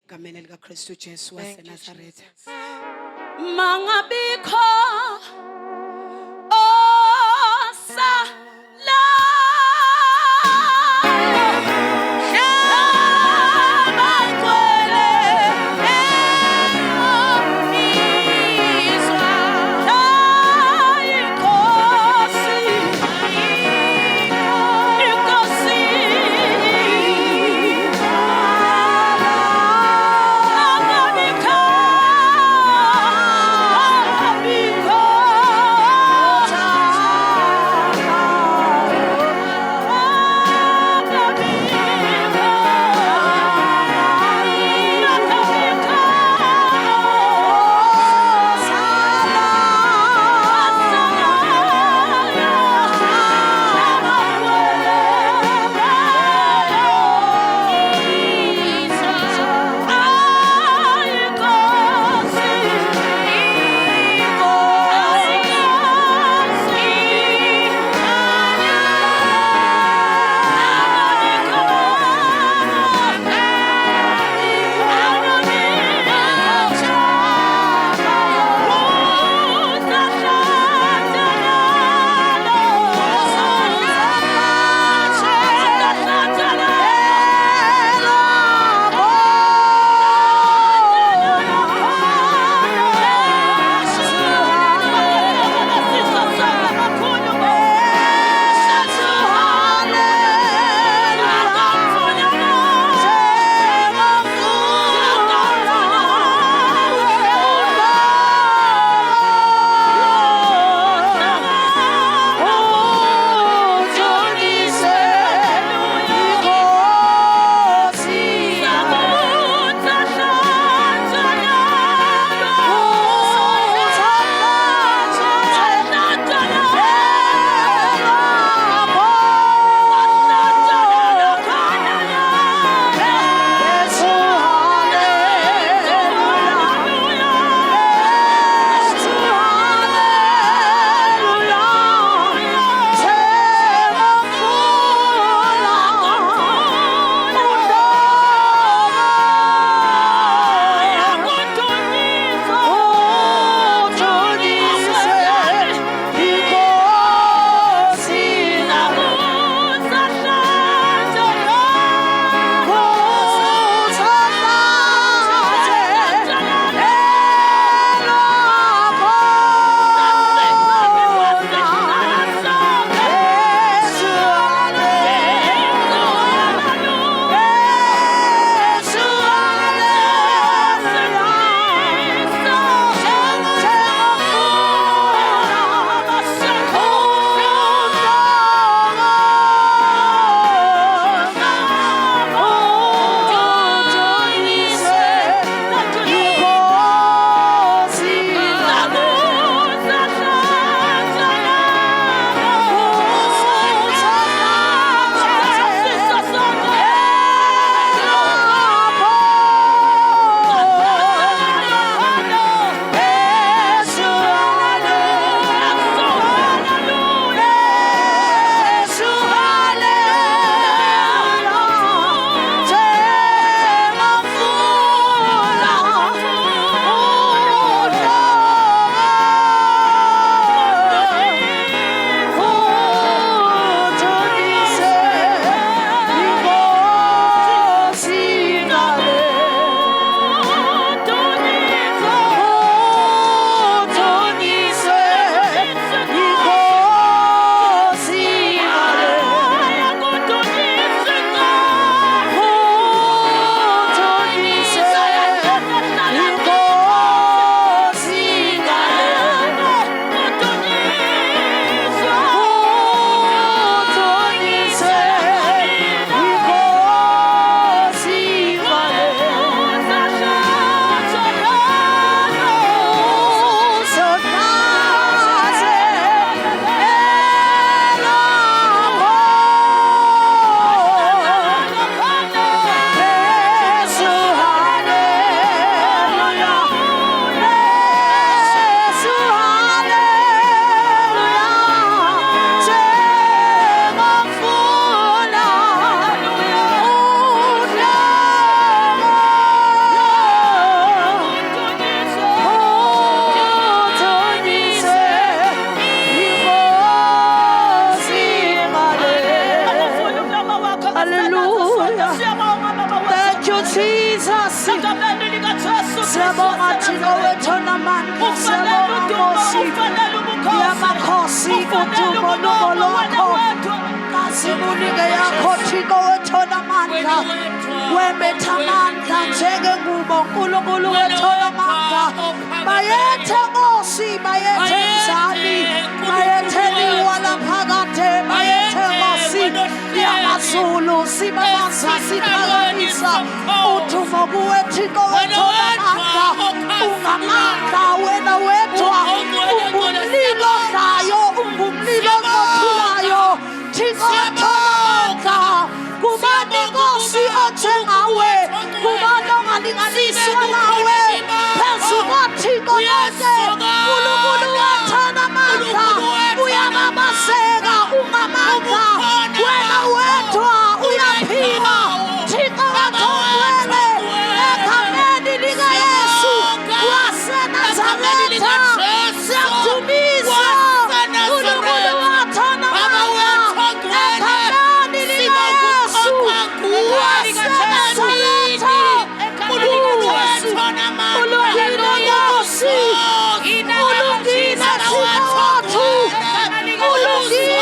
Ngameni likaKristu Jesu Thank you, waseNazaretha. Jesus. Mangabikho udumo lubo lwakho kazimunike yakho Thixo wethona amandla wembetha amandla njengengubo uNkulunkulu wethona amandla bayethe Nkosi bayethe Mzali bayethe liwa laphakade bayethe Nkosi yamazulu sibabaza siphakamisa udumo kuwe Thixo wethona amandla ungamandla wena wedwa ungumlilo nayo ungumlilo ophulayo Thixo wethona kubani Nkosi othengawe kubani ongalinganiswa nawe phezu kwaThixo yonke uNkulunkulu wethona amandla uyababaseka ungamandla wena wedwa uyaphila Thixo wathongwele egameni likaYesu waseNazaretha siyakudumisa uNkulunkulu wethona amandla egameni likaYesu waseNazaretha ulungile Nkosi ulungile Thixo wethu ulungile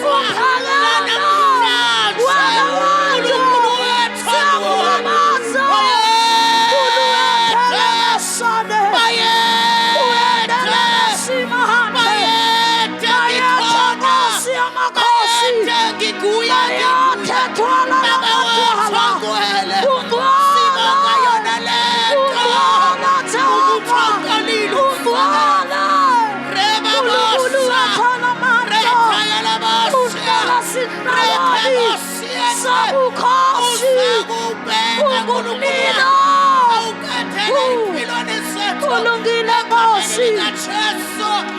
uphakama wena wethu siyakubabaza uluwethelesane uyenelesimahande bayethe Nkosi yamakhosi bayethe thwala lamatwala ulungile Nkosi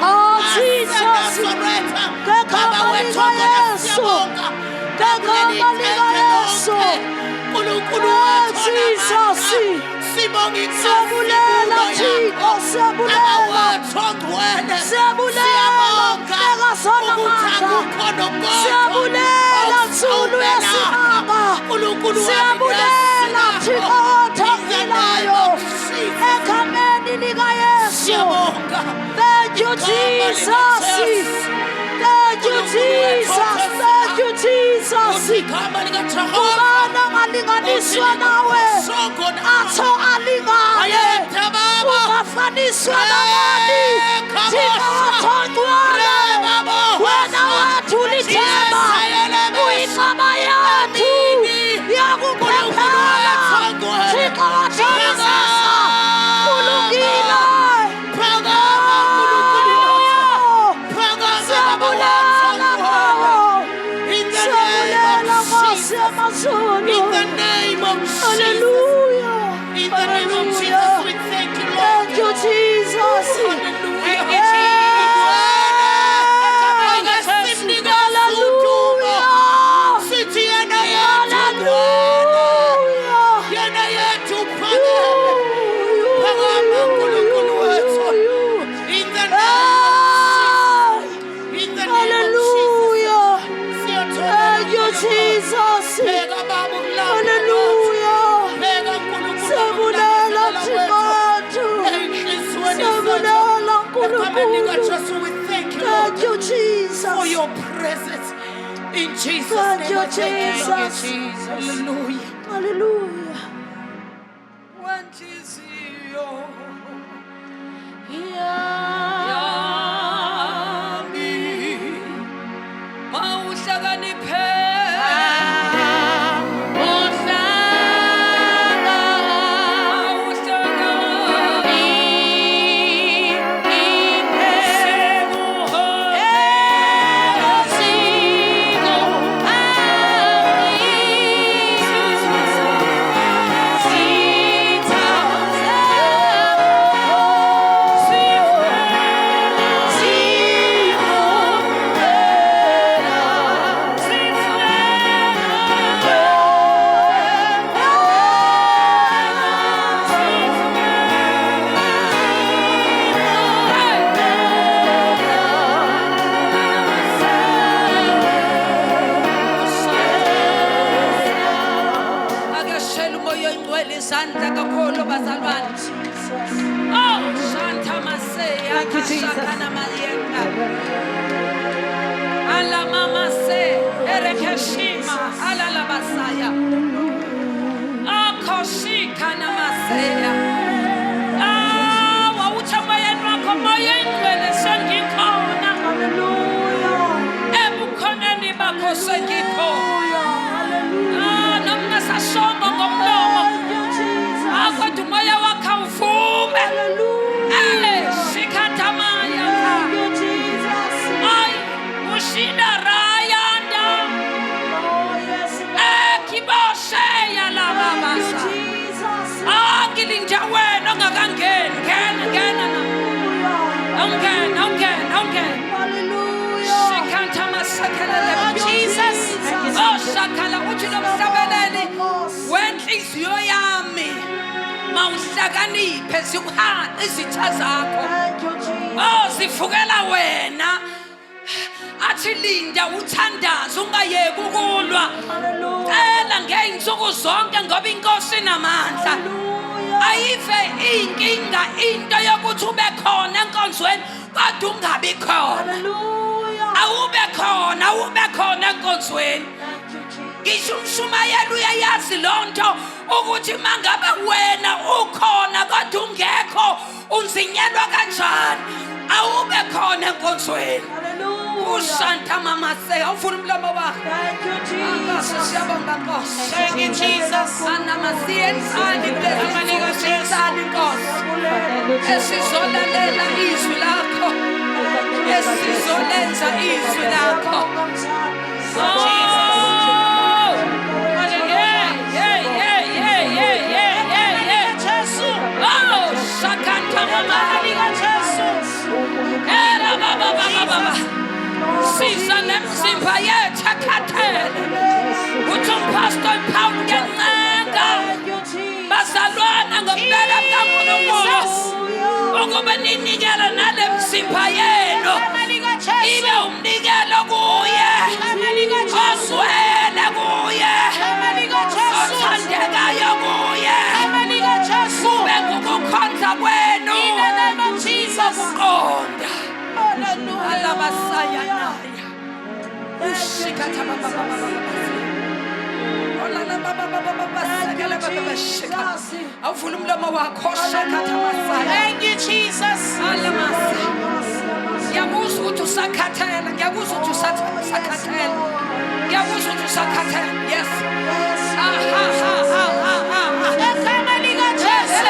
oh Jesus ngegama likaYesu ngegama likaYesu Jesus siyabulela Thixo siyabulela ngekasona amandla siyabulela Nzulu yesimanga siyabulela Thixo othongilayo egameni likaYesu thank you Jesus thank you Jesus thank you Jesus kubani ongalinganiswa nawe atho alingane ungafaniswa nabani Thixo wathongwele wena wethu lithemba uyinqaba yethu yakuphephela Thixo wathongisa ulungile in the name of Jesus. Hallelujah. In the name of Jesus, we thank you, Lord. Thank you, Jesus. Hallelujah. Thank you, Jesus, for your presence in Jesus' name. Thank you, Jesus. Hallelujah. Hallelujah. When Jesus, Thank you, Jesus. Basaya. Akoshika namaseya. Wauchamayen wako moyen wele sengikona. Hallelujah. Ebukoneni bako sengiko. Namna sashongo ngomlomo. Akotu moya wakaufume. Shikatamaya. Ay, ushida rayanda. Kiboshe ya la babasa. Ngilinja wena ongakangeni. Ngena na. Ongena. Shikantama sakelele. Jesus. Shakala uthi nomsabeleli. Wenhliziyo yami. Mawuhlakaniphe zikuhana izitha zakho. Zivukela wena. Athi linda uthandaza ungayeki ukulwa. Cela ngeinsuku zonke ngoba inkosi inamandla. Ayive inkinga into yokuthi ube khona enkonzweni kodwa ungabi khona. Awube khona enkonzweni. Ngisho umshumayeli uyayazi lonto ukuthi mangabe wena ukhona kodwa ungekho unzinyelwa kanjani. Awube khona enkonzweni. Ushanta mama say ufuna umlomo wakho. Thank you, Jesus. Anamasiensani blesani Nkosi. Esizolalela izwi lakho. Esizolenza izwi lakho. Siza nemzimba yethu akhathele. Uthi umpastor Paul ngencenga. Bazalwana ngempela kaNkulunkulu. Ukuba ninikela nale mzimba yenu. Ibe umnikelo kuye. Oswele kuye. Othandekayo kuye. Kube ngukukhonza kwenu. Ukuqonda. Alabasaya naya. Ushikata baba. Olala baba sakala baba shika. Awuvula umlomo wakho shakata masaya. Thank you, Jesus. Alamasa. Ngiyakuzwa ukuthi usakhathela. Ngiyakuzwa ukuthi usakhathela. Ngiyakuzwa ukuthi usakhathela. Yes. Ekhama lika Jesu.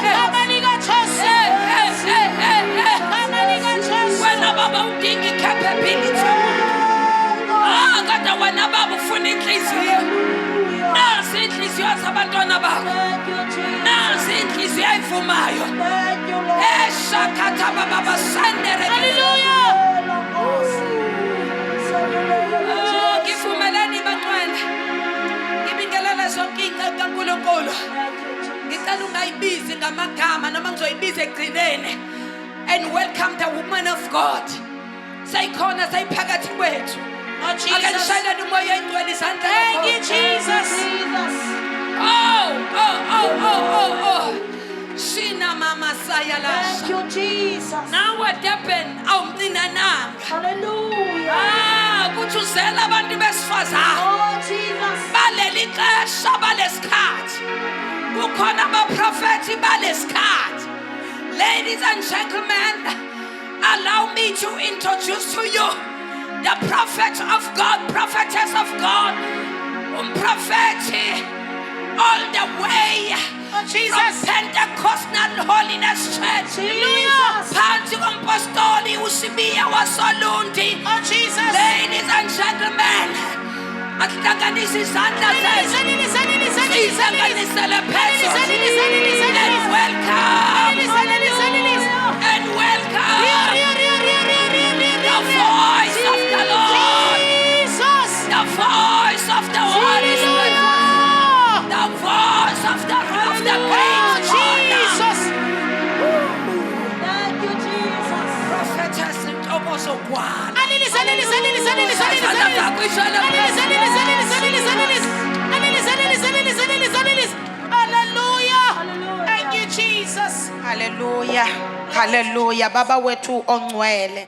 Ekhama lika Jesu. Ekhama lika Jesu. Wena baba udinga capability. Kade wena baba ufuna inhliziyo. Nasi inhliziyo zabantwana bakho. Nasi inhliziyo eyivumayo. Eshakata baba basandere. Hallelujah. Ngivumelani bantwana. Ngibingelela zonke inqaba kaNkulunkulu. Ngicela ungayibizi ngamagama noma ngizoyibiza egcineni. And welcome the woman of God. Sayikhona sayiphakathi kwethu. Jesus. Akanishayela umoya engcwele isandla. Thank you, Jesus. Shina mama sayalasha. Thank you, Jesus. Now what happened? Awumninananga. Hallelujah. Kuthi uzela abantu besifazane. Oh, Jesus. Baleli xesha balesikhathi. Kukhona abaprofeti balesikhathi. Ladies and gentlemen, allow me to introduce to you the prophet of God, prophetess of God, prophet all the way from Pentecostal Holiness Church. Phansi kompostoli uSibiya waSolundi. Ladies and gentlemen, akuhlanganise izandla zenu. Sihlanganisele phezulu. And welcome. The voice of the Lord. The voice of the Holy Spirit. The voice of the King. Jesus. Thank you, Jesus. Prophetess Ntokozo Gwala. Hallelujah. Thank you, Jesus. Hallelujah. Hallelujah. Baba wethu ongcwele.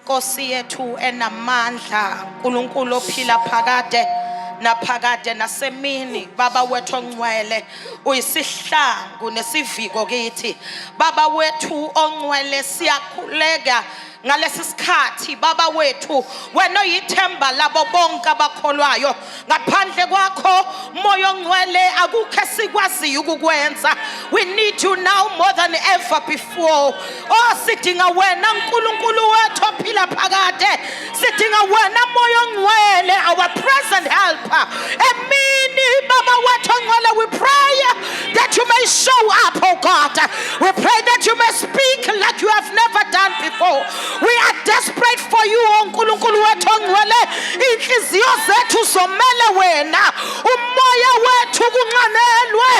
Nkosi yethu enamandla, uNkulunkulu ophila phakade. naphakade nasemini. Baba wethu ongcwele, uyisihlangu nesiviko kithi. Baba wethu ongcwele, siyakhuleka ngalesi sikhathi. Baba wethu, wena uyithemba labo bonke abakholwayo. Ngaphandle kwakho moya ongcwele akukho esikwaziyo ukukwenza. We need you now more than ever before. Oh, sidinga wena uNkulunkulu wethu ophila phakade. Sidinga wena moya ongcwele, our present helper. Emini Baba wethu ongcwele, we pray that you may show up, oh God. We pray that you may speak like you have never done before. We are desperate for you, oh Nkulunkulu wethu ongcwele. Inhliziyo zethu zomele wena. Umoya wethu kunxanelwe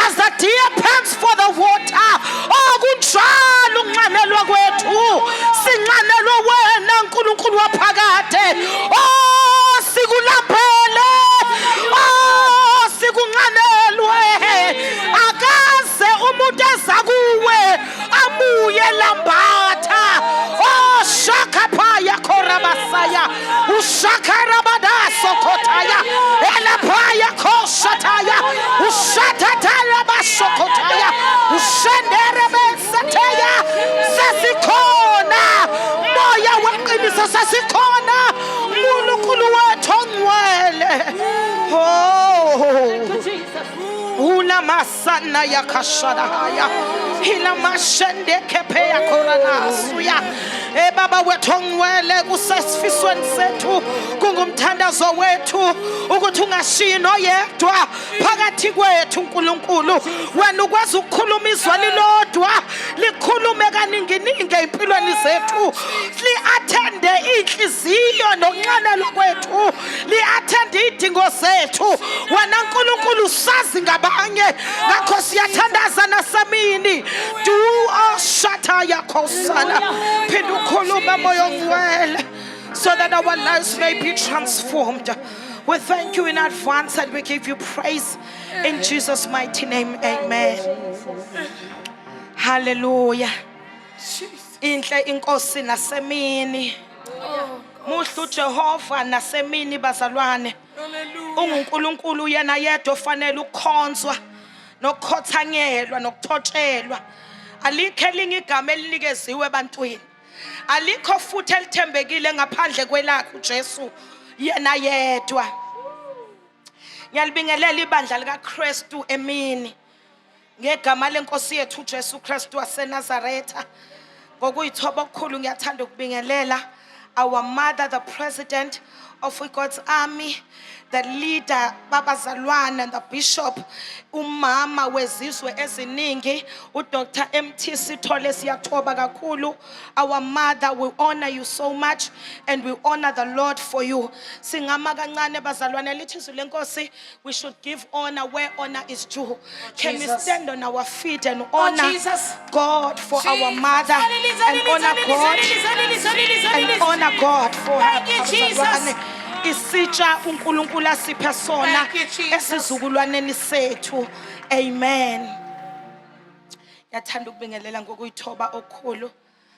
as the deer pants for the water. Oh, kunjalo ukunxanelwa kwethu. Sinxanelwe wena Nkulunkulu waphakade. Oh, sikulambele. Oh, sikunxanelwe. Akaze umuntu ezakuwe abuye lambatha. Oh, shakapaya korabasaya. Ushakarabada sokotaya. Elapaya koshataya. Ushatataya basokotaya. Ushenderebe sataya. Sasikhona. Moya weqiniso sasikhona. Nkulunkulu wethu ongcwele. Oh, Ula masana ya kashadahaya. Hila mashende kepe ya koranasuya. Baba wethu ongcwele, kusesifisweni sethu, kungumthandazo wethu ukuthi ungashiyi noyedwa phakathi kwethu Nkulunkulu. Wena ukwazi ukukhuluma izwi lilodwa, likhulume kaninginingi empilweni zethu. Li-athende inhliziyo nokunxanelwa kwethu, li-athende idingo zethu. Wena Nkulunkulu sazi ngabanye, ngakho siyathandaza nasemini. Du ashata yakosana. Pindukhuluma moya ongcwele, so that our lives may be transformed. We thank you in advance and we give you praise in Jesus' mighty name. Amen. Hallelujah. Inhle inkosi nasemini. Muhlu Jehova nasemini bazalwane. UNkulunkulu yena yedwa ofanele ukukhonzwa nokukhothanyelwa nokuthotshelwa. Alikho elinye igama elinikeziwe ebantwini. Alikho futhi elithembekile ngaphandle kwelakho uJesu yena yedwa. Ngiyalibingelela ibandla likaKristu emini ngegama lenkosi yethu uJesu Kristu waseNazaretha. Ngokuyithoba okukhulu ngiyathanda ukubingelela our mother, the president of God's army, the leader Baba Zalwane, and the bishop umama wezizwe eziningi uDr. MT Sithole. Siyathoba kakhulu. Our mother, we honor you so much and we honor the Lord for you. Singama kancane bazalwane lithi izwi lenkosi, we should give honor where honor is due. Can we stand on our feet and honor God for our mother and honor God for her. Isitsha uNkulunkulu asiphe sona esizukulwaneni sethu. Amen. Yathanda ukubingelela ngokuyithoba okukhulu.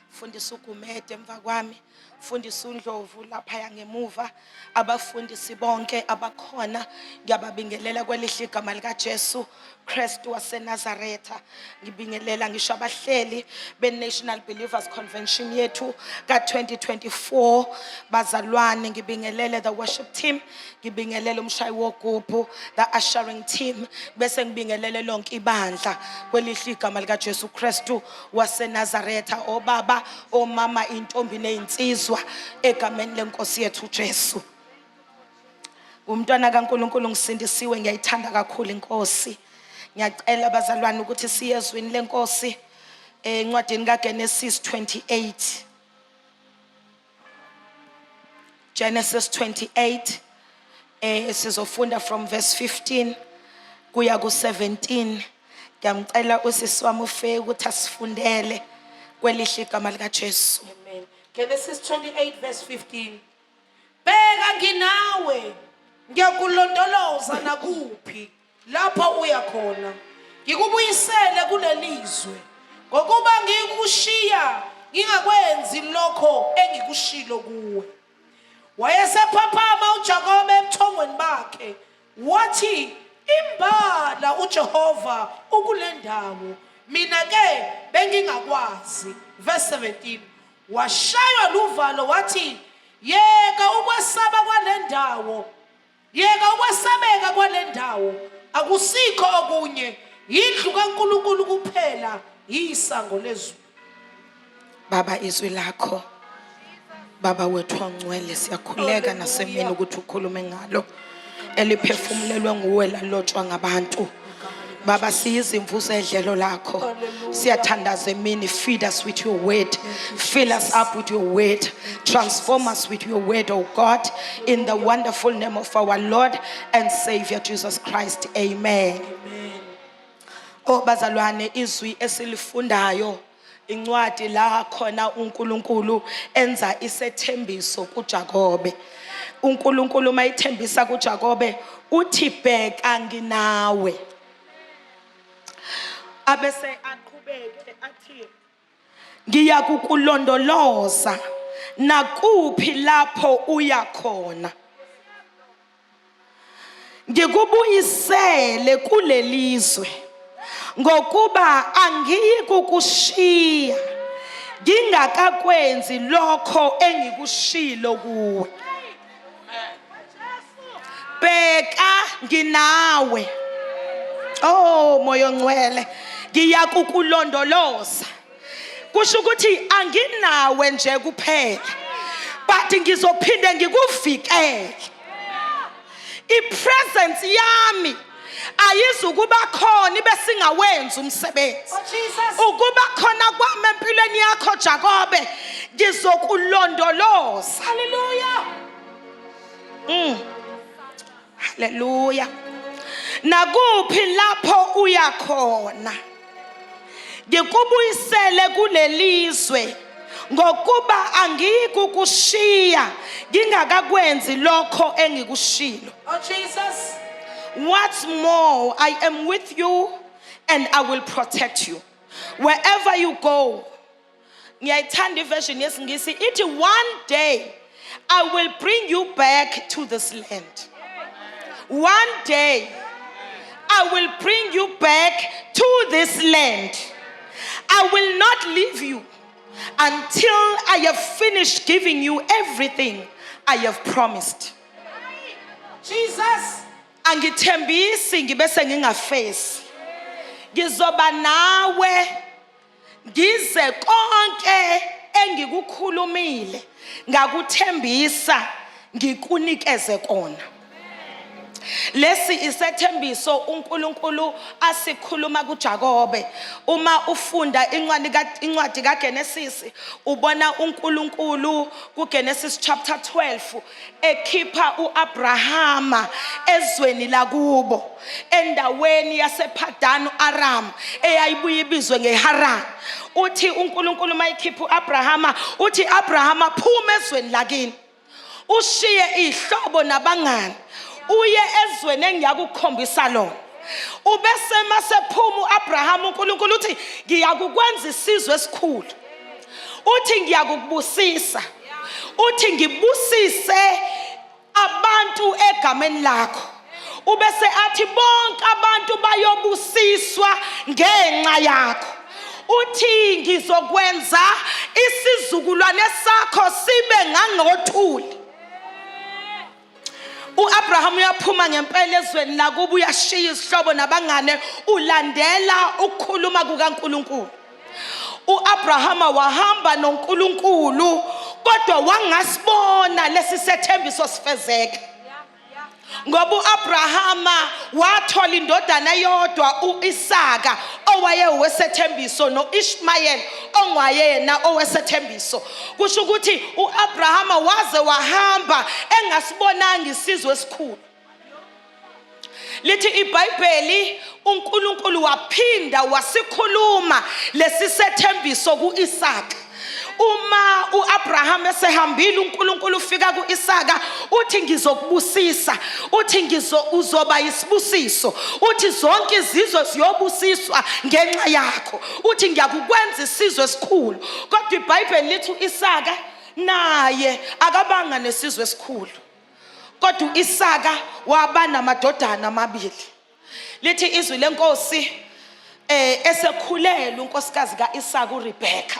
Fundisa uGumede emva kwami, fundisa uNdlovu lapha ngemuva, abafundisi bonke abakhona ngiyababingelela kwelihle igama lika Jesu Kristu waseNazaretha. Ngibingelela ngisho abahleli beNational Believers Convention yethu ka-2024 bazalwane. Ngibingelele the worship team, ngibingelele umshayi wogubhu, the ushering team, bese ngibingelele lonke ibandla kwelihle igama lika Jesu Kristu waseNazaretha. Obaba, omama, intombi nezinsizwa egameni lenkosi yethu uJesu. Umntwana kaNkulunkulu ngisindisiwe, ngiyayithanda kakhulu inkosi. Ngiyacela abazalwane ukuthi siye ezwini lenkosi encwadini kaGenesis 28. Genesis 28 sizofunda from verse 15 kuya ku-17. Ngiyamcela usisi wami uFe ukuthi asifundele kwelihle igama lika Jesu. Amen. Genesis 28 verse 15. Bheka nginawe, ngiyakulondoloza nakuphi lapho uya khona. Ngikubuyisele kulelizwe ngokuba ngikushiya ngingakwenzi lokho engikushilo kuwe. wayesephaphama uJakobe ebuthongweni bakhe wathi imbala uJehova ukule ndawo mina ke bengingakwazi. Verse 17, washaywa luvalo wathi yeka ukwesaba kwale ndawo, yeka ukwesabeka kwale ndawo, akusikho okunye, yindlu kaNkulunkulu kuphela, yisango lezulu. Baba, izwi lakho Baba wethu ongcwele, siyakhuleka nasemini ukuthi ukhulume ngalo eliphefumulelwe nguwe lalotshwa ngabantu. Baba, siyizimvu zedlelo lakho, siyathandaza emini. Feed us with your word, fill us up with your word, transform us with your word, oh God, in the wonderful name of our Lord and Savior Jesus Christ. Amen. Oh bazalwane, izwi esilifundayo incwadi la khona uNkulunkulu enza isethembiso kuJakobe. uNkulunkulu mayithembisa kuJakobe uthi bheka nginawe, abese aqhubeke athi ngiya kukulondoloza nakuphi lapho uya khona, ngikubuyisele kulelizwe ngokuba angiyi kukushiya ngingakakwenzi lokho engikushilo kuwe. Bheka nginawe, oh moya ongcwele, ngiya kukulondoloza. Kusho ukuthi anginawe nje kuphela, but ngizophinde ngikuvikele. I-presence yami ayizukuba khona besingawenza umsebenzi. Ukuba khona kwami empilweni yakho Jakobe, ngizokulondoloza. Hallelujah. Hallelujah. Nakuphi lapho uya khona, ngikubuyisele kulelizwe ngokuba angiyi kukushiya ngingakakwenzi lokho engikushilo. Oh Jesus. What's more, I am with you and I will protect you wherever you go. Ngiyayithanda iversion yesingisi ithi one day I will bring you back to this land. One day I will bring you back to this land. I will not leave you until I have finished giving you everything I have promised. Jesus. Angithembisi ngibese ngingafesi, ngizoba nawe ngize konke engikukhulumile ngakuthembisa ngikunikeze kona. Lesi isethembiso uNkulunkulu asikhuluma kuJakobe. Uma ufunda incwadi kaGenesis ubona uNkulunkulu kuGenesis chapter 12 ekhipha uAbrahama ezweni lakubo endaweni yasePadan Aram eyayibuye ibizwe ngeHaran. Uthi uNkulunkulu mayikhipha uAbrahama uthi Abrahama phuma ezweni lakini ushiye ihlobo nabangani uye ezweni engiyakukhombisa lona. Ubese masephuma uAbraham uNkulunkulu uthi ngiyakukwenza isizwe esikhulu, uthi ngiyakubusisa, uthi ngibusise abantu egameni lakho. Ubese athi bonke abantu bayobusiswa ngenxa yakho. Uthi ngizokwenza isizukulwane sakho sibe ngangothuli. uAbraham uyaphuma ngempela ezweni lakubo uyashiya isihlobo nabangane ulandela ukukhuluma kukaNkulunkulu. uAbraham wahamba noNkulunkulu kodwa wangasibona lesi sethembiso sifezeke. Ngoba uAbrahama wathola indodana yodwa uIsaka owaye owesethembiso noIshmayeli ongwayena owesethembiso. Kusho ukuthi uAbrahama waze wahamba engasibonanga isizwe esikhulu. Lithi iBhayibheli uNkulunkulu waphinda wasikhuluma lesi sethembiso kuIsaka. Uma uAbraham esehambile uNkulunkulu ufika kuIsaka uthi ngizokubusisa, uthi uzoba isibusiso, uthi zonke izizwe ziyobusiswa ngenxa yakho, uthi ngiyakukwenza isizwe esikhulu. Kodwa iBhayibheli lithi uIsaka naye akabanga nesizwe esikhulu, kodwa uIsaka waba namadodana amabili. Lithi izwi lenkosi esekhulelwe unkosikazi kaIsaka uRebecca,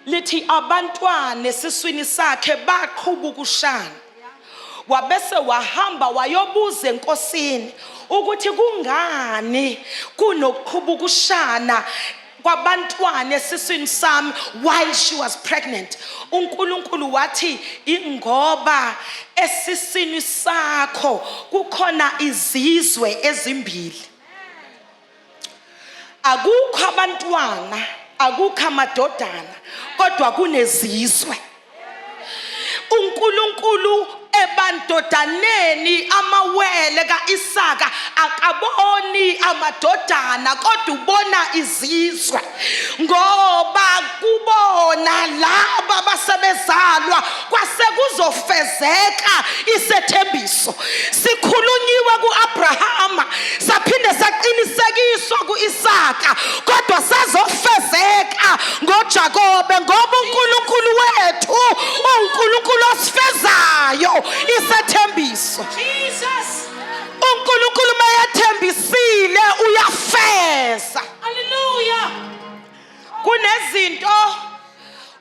lithi abantwana esiswini sakhe baqhuba ukushana. Wabese wahamba wayobuza enkosini ukuthi kungani kunokuqhuba ukushana kwabantwana esiswini sami while she was pregnant. uNkulunkulu wathi ingoba esiswini sakho kukhona izizwe ezimbili. Akukho abantwana, akukho amadodana, kodwa kunezizwe. uNkulunkulu ebandodaneni amawele kaIsaka akaboni amadodana, kodwa ubona izizwe, ngoba kubona laba basebezalwa kwase kuzofezeka isethembiso. Sikhulunyiwe kuAbrahama, saphinde saqinisekiswa kuIsaka, kodwa sazofezeka ngoJakobe, ngoba uNkulunkulu wethu uNkulunkulu osifezayo isethembiso. Jesus. uNkulunkulu mayathembisile uyafeza. Hallelujah. Kunezinto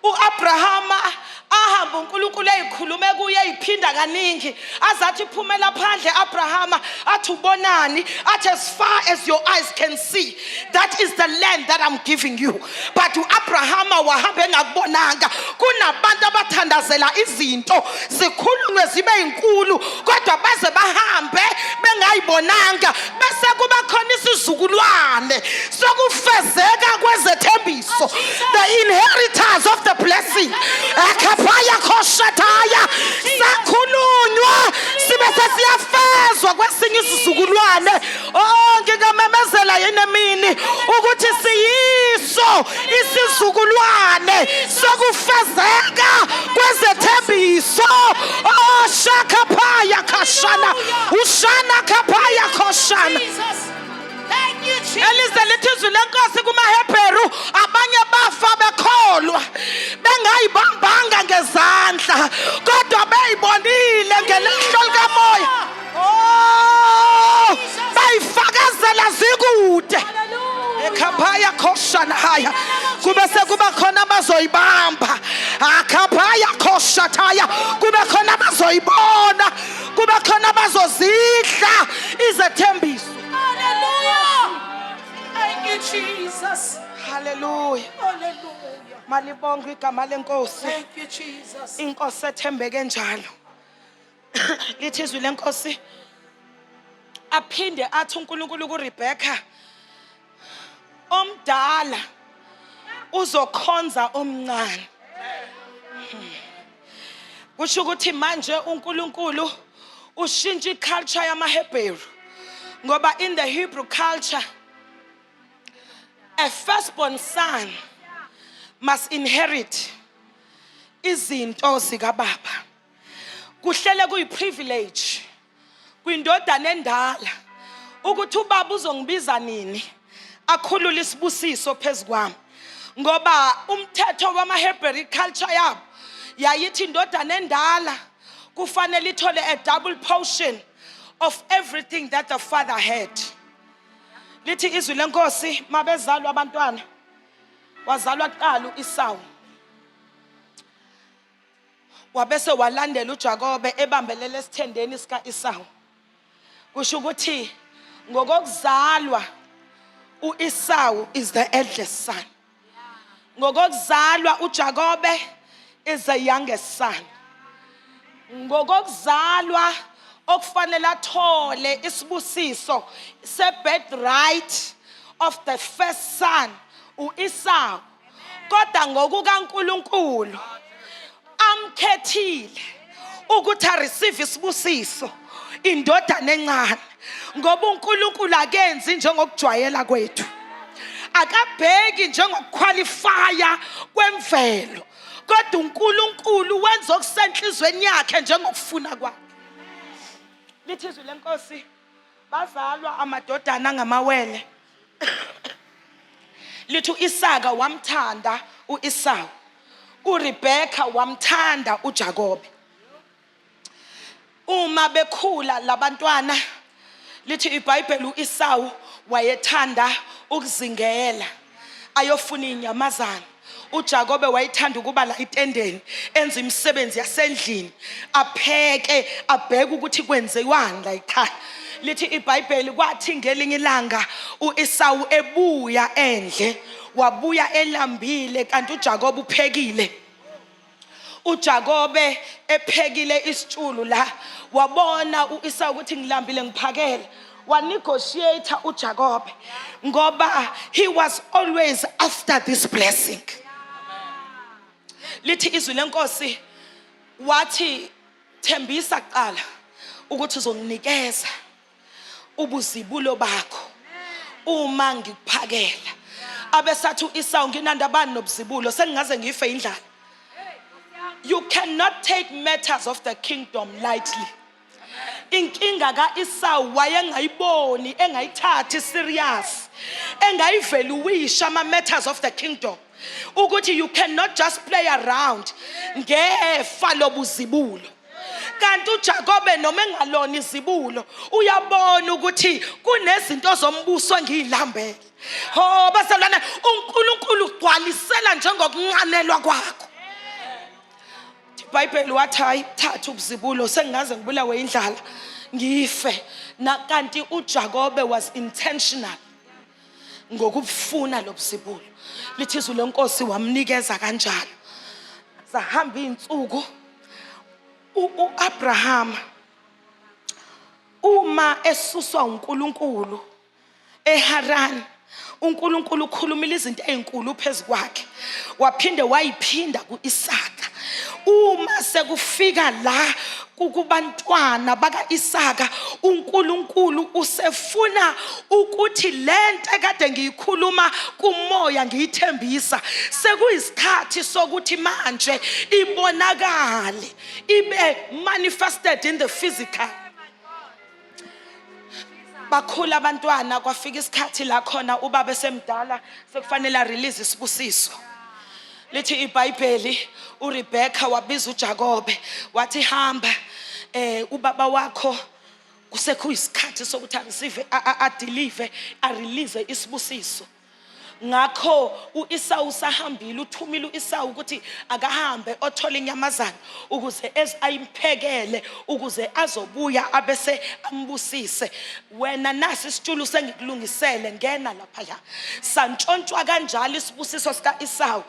uAbrahama ahamba uNkulunkulu eyikhulume kuye eyiphinda kaningi, azathi phumela phandle Abrahama, athi ubonani, athi as far as your eyes can see, that is the land that I'm giving you. But uAbrahama wahamba engakubonanga. Kunabantu abathandazela izinto zikhulunywe zibe inkulu, kodwa baze bahambe bengayibonanga, bese kuba khona isizukulwane sokufezeka kwezethembiso, the inheritors of the blessing. Akapaya koshataya sakhulunywa sibe sesiyafezwa kwesinye isizukulwane. Ngingamemezela yena mini ukuthi siyiso isizukulwane sokufezeka kwezethembiso. Shakapaya kashana ushana kapaya koshana. Jesus. Thank you, Jesus. Elize lithi izwi lenkosi kumaHebheru, abanye bafa bekholwa bengayibambanga ngezandla, kodwa beyibonile ngelihlo likamoya. Bayifakazela zikude. Hallelujah. Ekhapaya khoshana haya, kube sekuba khona abazoyibamba. Akhapaya khoshathaya, kube khona abazoyibona, kube khona abazozidla izethembiso. Hallelujah. Thank you, Jesus. Hallelujah. Hallelujah. Malibonga igama lenkosi. Thank you, Jesus. Inkosi ethembeke njalo. Lithi izwi lenkosi aphinde athi uNkulunkulu kuRebecca, omdala uzokhonza omncane. Kusho ukuthi manje uNkulunkulu ushintsha iculture yamaHebheru, ngoba in the Hebrew culture a firstborn son must inherit izinto zikababa. Kuhlele kuyiprivilege kwindodana endala ukuthi ubaba uzongibiza nini akhulula isibusiso phezukwami, ngoba umthetho wamaHebrew culture yabo yayithi indodana endala kufanele ithole a double portion of everything that the father had. Lithi izwi lenkosi mabezalwa abantwana, wazalwa kuqala uEsawu, wabese walandela uJakobe ebambelele esithendeni sika Esawu. Kusho ukuthi ngokuzalwa uEsawu is the eldest son, ngokuzalwa uJakobe is the youngest son. Ngokuzalwa okufanele athole isibusiso se-birthright of the first son uEsawu, kodwa ngokukaNkulunkulu amkhethile ukuthi areceive isibusiso indodana encane, ngoba uNkulunkulu akenzi njengokujwayela kwethu, akabheki njengokuqualifya kwemvelo, kodwa uNkulunkulu wenza okusenhlizweni yakhe njengokufuna kwakhe. Lithi izwi lenkosi bazalwa amadodana ngamawele. Lithi uIsaka wamthanda uEsawu uRebecca wamthanda uJakobe. Uma bekhula labantwana lithi iBhayibheli uEsawu wayethanda ukuzingela ayofuna inyamazana. uJakobe wayethanda ukuba la itendeni enza imisebenzi yasendlini apheke abheke ukuthi kwenziwani la ekhaya. Lithi iBhayibheli kwathi ngelinye ilanga uEsawu ebuya endle wabuya elambile kanti uJakobe uphekile. uJakobe ephekile isitshulu la wabona uEsawu ukuthi ngilambile ngiphakela. Wanegotiate uJakobe ngoba he was always after this blessing. Lithi izwi lenkosi wathi thembisa kuqala ukuthi uzonginikeza ubuzibulo bakho uma ngikuphakela. Abesathi uEsawu nginanda bani nobuzibulo sengingaze ngife indlala. You cannot take matters of the kingdom lightly. Inkinga kaEsawu wayengayiboni engayithathi serious engayivaluisha ama matters of the kingdom ukuthi you cannot just play around ngefa lobuzibulo. Kanti uJakobe noma engalona izibulo uyabona ukuthi kunezinto zombuso engilambele. Ho basalwana uNkulunkulu ugcwalisela njengokunqanelwa kwakho. iBhayibheli wathi ayithatha ubuzibulo sengingaze ngibulawe indlala ngife. Na kanti uJakobe was intentional ngokufuna lobuzibulo. Lithi izwi lenkosi wamnikeza kanjalo. Zahamba izinsuku uAbraham uma esuswa uNkulunkulu eHaran uNkulunkulu ukhulumile izinto ezinkulu phezukwakhe waphinde wayiphinda kuIsaka. Uma sekufika la kubantwana bakaIsaka uNkulunkulu usefuna ukuthi lento ekade ngiyikhuluma kumoya ngiyithembisa sekuyisikhathi sokuthi manje ibonakale ibe manifested in the physical. Bakhula abantwana kwafika isikhathi la khona ubaba esemdala sekufanele release isibusiso. Lithi iBhayibheli uRebecca wabiza uJakobe wathi hamba ubaba wakho kusekuyisikhathi sokuthi areceive adeliver release isibusiso. Ngakho uEsawu sahambile uthumile uEsawu ukuthi akahambe othola inyamazana ukuze ayimphekele ukuze azobuya abese ambusise. Wena nasi isitshulu sengikulungisele ngena lapha. Santshontshwa kanjalo isibusiso sikaEsawu.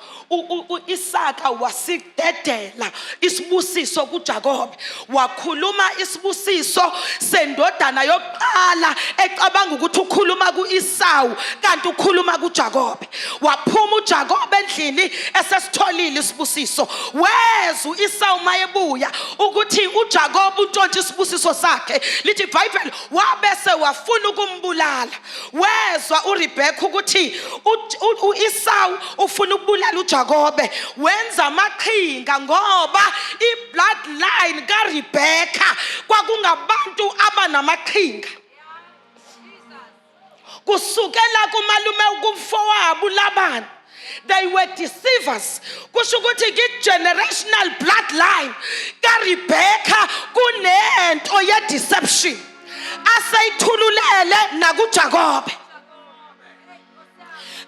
uIsaka wasidedela isibusiso kuJakobe wakhuluma isibusiso sendodana yokuqala ecabanga ukuthi ukhuluma kuEsawu kanti ukhuluma kuJakobe. Waphuma uJakobe endlini esesitholile isibusiso. Wezwa uEsawu mayebuya ukuthi uJakobe untshontshe isibusiso sakhe. Lithi iBhayibheli wabese wafuna ukumbulala. Wezwa uRebecca ukuthi uEsawu ufuna ukubulala uJakobe. Wenza amaqhinga ngoba ibloodline kaRebecca kwakungabantu abanamaqhinga. Kusukela kumalume kumfowabo uLabani they were deceivers. Kusho ukuthi generational bloodline kaRebecca kunento ye deception asayithululele nakuJakobe.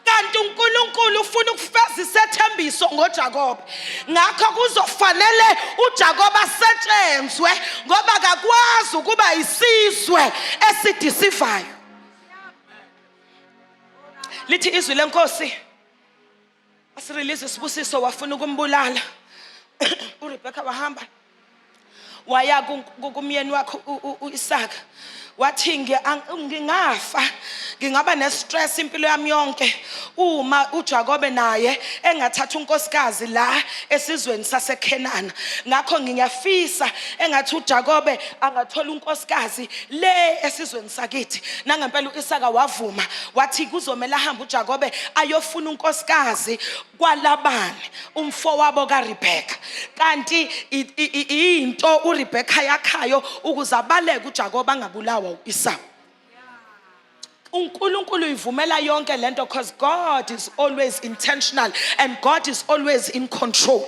Kanti uNkulunkulu ufuna ukufeza isethembiso ngoJakobe. Ngakho kuzofanele uJakobe asetshenzwe ngoba akakwazi ukuba isizwe esideceivayo. Lithi izwi lenkosi asirelease isibusiso wafuna ukumbulala. uRebecca wahamba waya kumyeni wakhe uIsaka wathi ngingafa ngingaba nestress impilo yami yonke uma uJakobe naye engathatha unkosikazi la esizweni saseKhenana. Ngakho ngiyafisa engathi uJakobe angathola unkosikazi le esizweni sakithi. Nangempela uIsaka wavuma wathi kuzomela hamba uJakobe ayofuna unkosikazi kwaLabani umfowabo kaRebecca. Kanti into uRebecca yakhayo ukuze abaleke uJakobe angabulawa uEsawu. uNkulunkulu ivumela yonke lento because God is always intentional and God is always in control.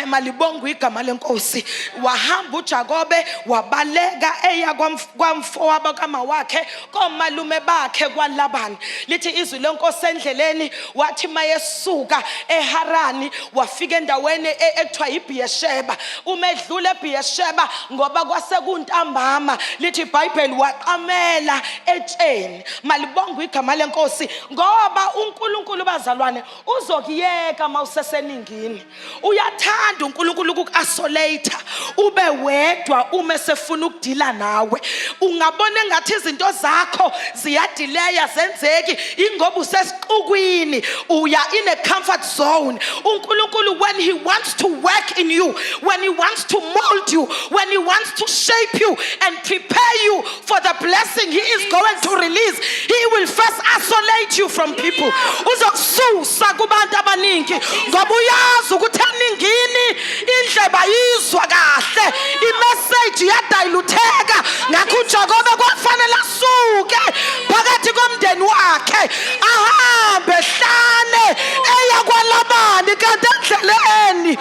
Malibonga igama lenkosi. Wahamba uJakobe wabaleka eya kwamfowabo kamawakhe komalume bakhe kwaLabani. Lithi izwi lenkosi endleleni wathi mayesuka eHarani wafika endaweni ekuthiwa iBheersheba. Umedlule eBheersheba ngoba kwasekuntambama. Lithi iBhayibheli waqamela etsheni. Malibonga igama lenkosi ngoba uNkulunkulu bazalwane uzokuyeka mawuseseningini. Uyathanda uNkulunkulu ukuku-isolate ube wedwa uma sefuna ukudila nawe. Ungabona engathi izinto zakho ziyadileya zenzeki ingoba usesiqukwini uya in a comfort zone. uNkulunkulu when he wants to work in you, when he wants to mold you, when he wants to shape you and prepare you for the blessing he is going to release, he will first isolate you from people. Uzokususa kubantu abaningi ngoba uyazi ukuthi eningini indleba yizwa kahle, imessage yadiluteka. Ngakho uJakobe kwafanele asuke phakathi komndeni wakhe ahambe hlane eya kwaLabani kanti endleleni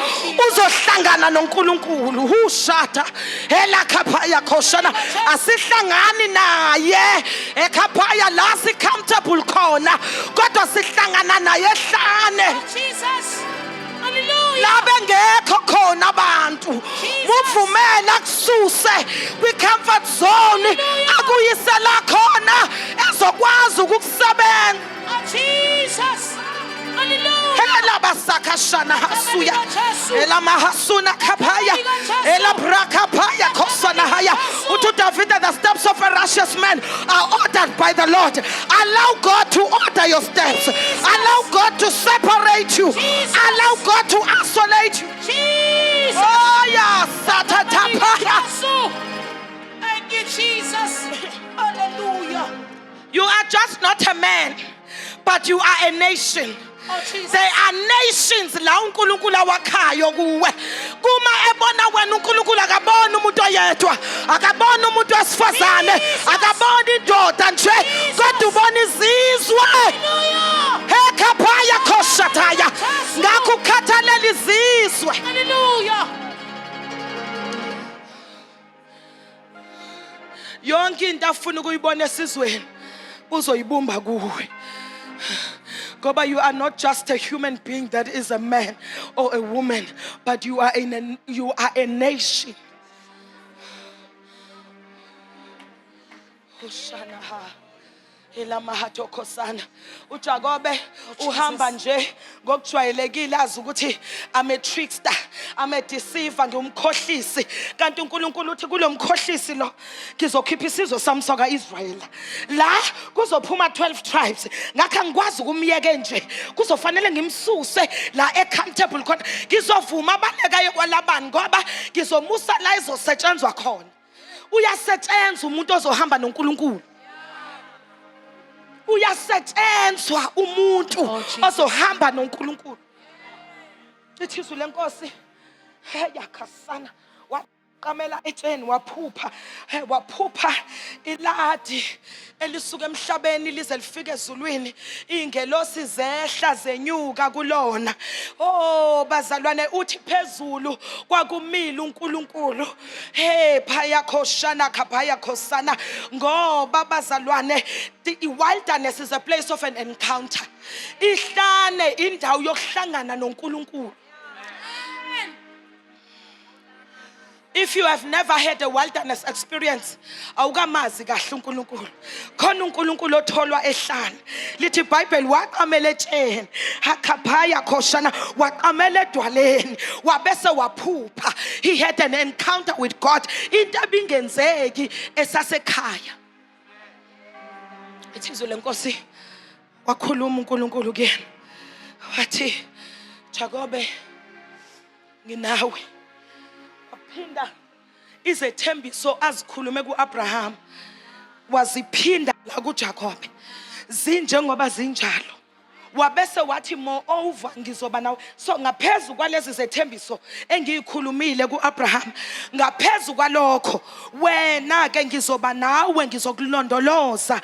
uzohlangana noNkulunkulu. Hushata elakhaya khoshana asihlangani naye ekhaya la si comfortable khona kodwa sihlangana naye hlane. Jesus. Hallelujah. Labe ngekho khona abantu muvumela kususe kwi-comfort zone akuyisela khona ezokwazi ukukusebenza. Jesus. Hallelujah. Hela basakashana hasuya ela mahasuna kapaya ela brakapaya kosana haya utu David, the steps of a righteous man are ordered by the Lord. Allow God to order your steps. Allow God to separate you. Allow God to isolate you. Jesus. Oh yeah, satatapaya. Thank you, Jesus. Hallelujah. You are just not a man, but you are a nation. Oh, Jesus. There are nations la uNkulunkulu awakhayo kuwe. Kuma ebona wena uNkulunkulu akabona umuntu oyedwa, akabona umuntu wesifazane, akabona indoda nje, kodwa ubona izizwe. Ekhaya khoshataya. Ngakho ukhathalela izizwe. Hallelujah. Yonke into afuna ukuyibona esizweni uzoyibumba kuwe. Goba, you are not just a human being that is a man or a woman, but you are a nation. Hoshana ela mahatokosana. uJakobe uhamba nje ngokujwayelekile azi ukuthi ame trickster, ame deceiver, ngumkhohlisi. Kanti uNkulunkulu uthi kulomkhohlisi lo ngizokhipha isizwe sami sakaIsrael. La kuzophuma 12 tribes. Ngakho angikwazi ukumyeke nje. Kuzofanele ngimsuse la accountable khona. Ngizovuma abalekayo kwaLabani ngoba ngizomusa la izosetshenzwa khona. Uyasetshenzwa umuntu ozohamba noNkulunkulu. Uyasetshenzwa umuntu ozohamba noNkulunkulu. Ithizwe lenkosi yakhasana waqamela etsheni waphupha iladi elisuka emhlabeni lize lifike ezulwini. Ingelosi zehla zenyuka kulona. Oh bazalwane, uthi phezulu kwakumile uNkulunkulu. Phaya khoshana khapaya khosana ngoba bazalwane, the wilderness is a place of an encounter. Ihlane indawo yokuhlangana noNkulunkulu. If you have never had a wilderness experience, awukamazi kahle uNkulunkulu. Khona uNkulunkulu otholwa ehlane. Lithi iBhayibheli waqamela etsheni, hakhaphaya khoshana, waqamela edwaleni, wabese waphupha. He had an encounter with God. Into ebingenzeki esasekhaya. Ithizwe lenkosi wakhuluma uNkulunkulu kuyena. Wathi, Jakobe, nginawe. Phinda izethembiso azikhulume kuAbraham waziphinda la kuJakobe zinjengoba zinjalo. wabese wathi moreover ngizoba nawe. So ngaphezulu kwalezi zethembiso engiyikhulumile kuAbraham, ngaphezulu kwalokho wena ke ngizoba nawe, ngizokulondoloza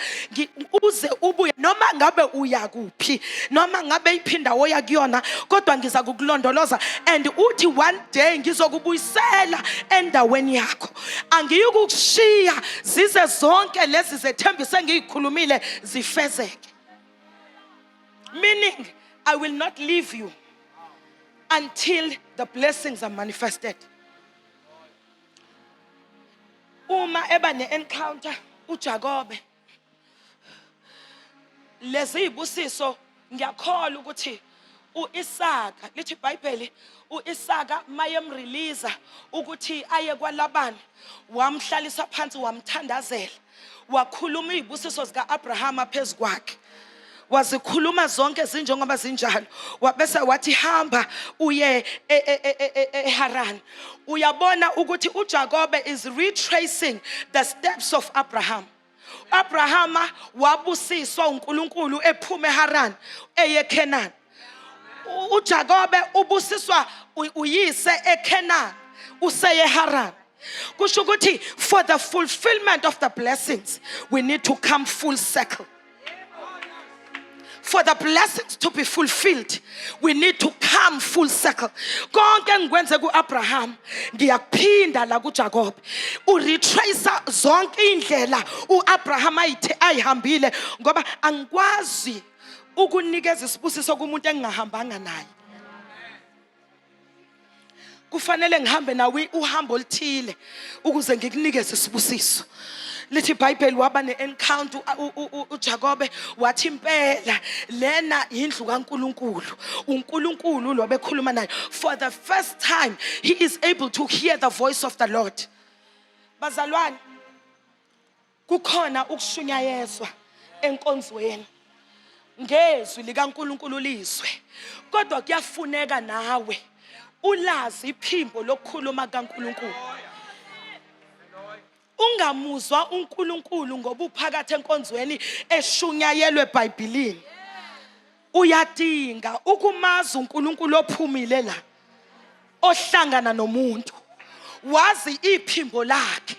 uze ubuye noma ngabe uya kuphi, noma ngabe iphinda oya kuyona, kodwa ngiza kukulondoloza and uthi one day ngizokubuyisela endaweni yakho. Angiyukushiya zize zonke lezi zethembiso engiyikhulumile zifezeke. Meaning, I will not leave you until the blessings are manifested. Uma eba ne-encounter uJakobe, lezi ibusiso ngiyakholwa ukuthi uIsaka, lithi iBhayibheli, uIsaka mayemrelease ukuthi aye kwaLabani, wamhlalisa phansi wamthandazela, wakhuluma izibusiso zikaAbrahama phezu kwakhe. Wazikhuluma zonke zinjengoba zinjalo, wabese wathi hamba uye eHaran. Uyabona ukuthi uJakobe is retracing the steps of Abraham. Abrahama wabusiswa uNkulunkulu ephume eHaran eye Canaan. uJakobe ubusiswa uyise eCanaan useye eHaran. Kusho ukuthi for the fulfillment of the blessings we need to come full circle. For the blessings to be fulfilled, we need to come full circle. Konke ngikwenze kuAbraham ngiyaphinda la kuJakobe. Uretrace zonke indlela uAbraham ayihambile ngoba angikwazi ukunikeza isibusiso kumuntu engingahambanga naye. Kufanele ngihambe nawe uhambo oluthile ukuze ngikunikeze isibusiso. Lithi iBhayibheli waba ne-encounter uJakobe wathi impela lena indlu kaNkulunkulu. uNkulunkulu lo bekhuluma naye. For the first time he is able to hear the voice of the Lord. Bazalwane, kukhona ukushunyayezwa enkonzweni ngezwi likaNkulunkulu lizwe. Kodwa kuyafuneka nawe ulazi iphimbo lokukhuluma kaNkulunkulu. Ungamuzwa uNkulunkulu ngoba uphakathi enkonzweni eshunyayelwe eBhayibhelini. Uyadinga ukumazi uNkulunkulu ophumile la, ohlangana nomuntu, wazi iphimbo lakhe.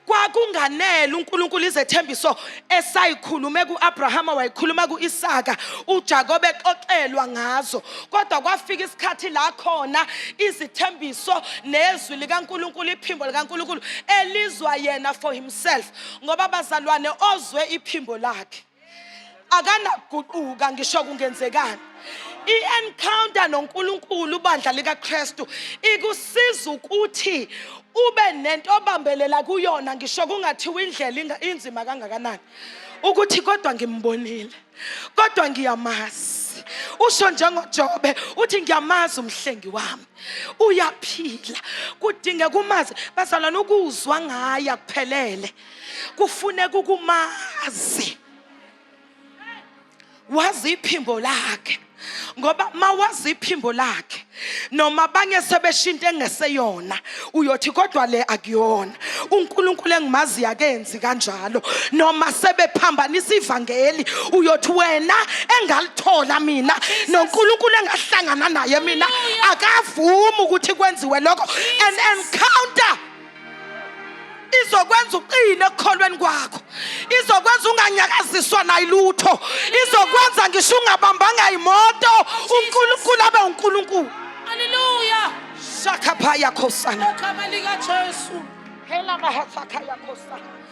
Kwakunganele uNkulunkulu izethembiso esayikhulume kuAbraham wayikhuluma kuIsaka, uJakobe exoxelwa ngazo. Kodwa kwafika isikhathi la khona izithembiso nezwi likaNkulunkulu, iphimbo likaNkulunkulu elizwa yena for himself. Ngoba bazalwane ozwe iphimbo lakhe akanaguquka ngisho kungenzekani. I-encounter noNkulunkulu bandla likaKristu ikusiza ukuthi ube nento obambelela kuyona ngisho kungathiwa indlela inzima kangakanani. Ukuthi kodwa ngimbonile, kodwa ngiyamazi. Usho njengoJobe uthi ngiyamazi umhlengi wami, uyaphila. Kudingeka umazi bazalwane, ukuzwa ngaye akuphelele, kufuneka ukumazi, wazi iphimbo lakhe. Ngoba mawazi iphimbo lakhe noma banye sebeshinto engeseyona uyothi kodwa le akuyona. uNkulunkulu engimazi yakenzi kanjalo. Noma sebephambanisa ivangeli uyothi wena engalithola mina noNkulunkulu engahlangana naye mina akavumi ukuthi kwenziwe lokho. An encounter izokwenza uqine ekukholweni kwakho, izokwenza unganyakaziswa nayilutho, izokwenza ngisho ungabambanga imoto uNkulunkulu abe uNkulunkulu. Hallelujah. Shakaphaya khosana. Igama lika Jesu. Hela mahathakaya khosana.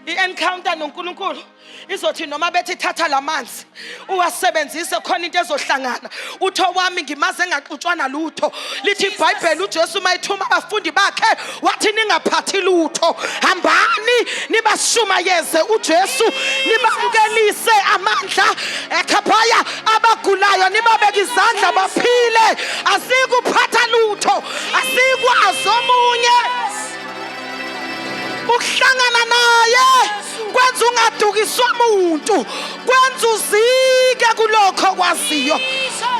I-encounter noNkulunkulu izothi noma bethi thatha lamanzi uwasebenzise khona into ezohlangana. Utho wami ngimaze engaxutshwana lutho. Lithi iBhayibheli uJesu mayithuma abafundi bakhe wathi ningaphathi lutho, hambani nibashumayeze uJesu, nibamukelise amandla ekhaphaya abagulayo, nibabeke izandla baphile. Asikuphatha lutho, asikwazi omunye. Ukuhlangana naye kwenza ungadukiswa umuntu, kwenza uzike kulokho kwaziyo.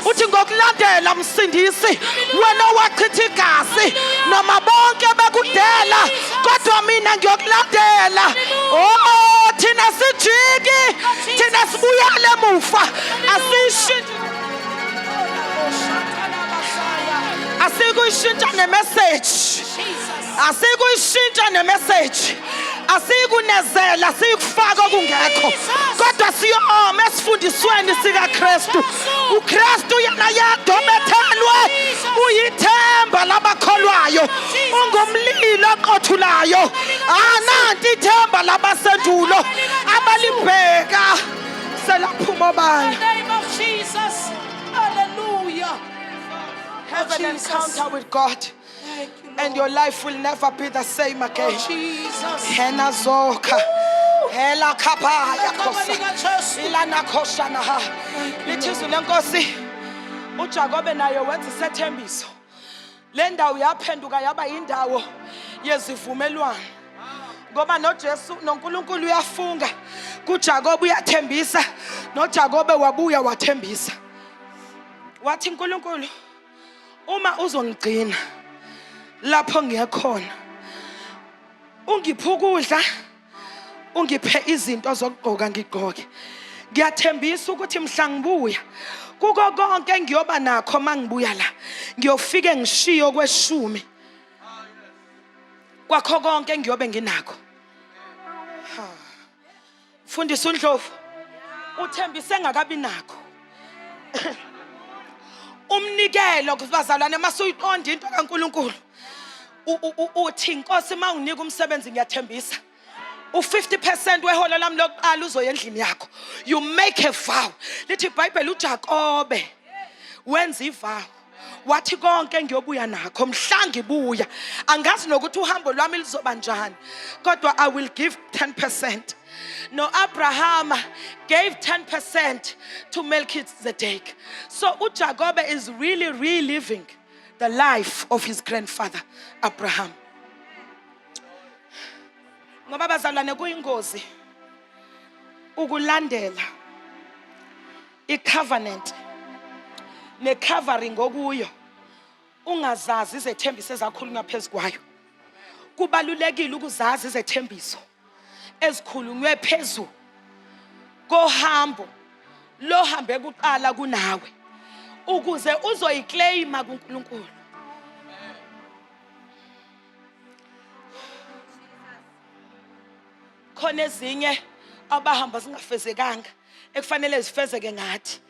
Uthi ngokulandela msindisi wena wachitha igazi noma bonke bekudela, kodwa mina ngiyokulandela. Oh thina sijiki thina sibuyele emuva asikuyishintsha nemessage asikuyishintsha nemessage asikunezela sikufaka kungekho kodwa siyoma esifundisweni sika Kristu uKristu yena yedwa omethelwe uyithemba labakholwayo ungumlilo oqothulayo nanti ithemba labasendulo abalibheka selaphuma bani. In the name of Jesus. Hallelujah. Have an Jesus. encounter with God Thank you, Lord. and your life will never be the same again. Jesus. Hena zoka hela khapa yakhosa Kabalika Jesu. ilana khosha na lithizwe lenkosi uJakobe naye wenza isethembiso le ndawo yaphenduka yaba indawo yezivumelwano ngoba noJesu noNkulunkulu uyafunga kuJakobe uyathembisa noJakobe wabuya wathembisa wathi uNkulunkulu uma uzongigcina lapho ngiyakhona ungiphe ukudla ungiphe izinto zokugqoka ngigqoke ngiyathembisa ukuthi mhla ngibuya kuko konke ngiyoba nakho mangibuya la ngiyofike ngishiyo kweshumi kwakho konke ngiyobe nginakho Mfundisi uNdlovu uthembise ngakabi nakho umnikelo kubazalwane masuyiqonda into kaNkulunkulu uthi inkosi mawunika umsebenzi ngiyathembisa u50% weholo lami lokuqala uzoya endlini yakho you make a vow lithi iBhayibheli uJakobe wenza ivow wathi konke ngiyobuya nakho mhla ngibuya angazi nokuthi uhambo lwami lizoba njani kodwa I will give 10%. No, Abraham gave 10% to Melchizedek. So Jacob is really reliving the life of his grandfather Abraham. Ngoba bazalwane kuyingozi ukulandela icovenant necovering okuyo ungazazi izethembiso ezakhulunywa phezukwayo. Kubalulekile ukuzazi izethembiso ezikhulunywe phezulu kohambo lo hambe kuqala kunawe ukuze uzoyiclaima kuNkulunkulu. Khona ezinye abahamba singafezekanga ekufanele zifezeke ngathi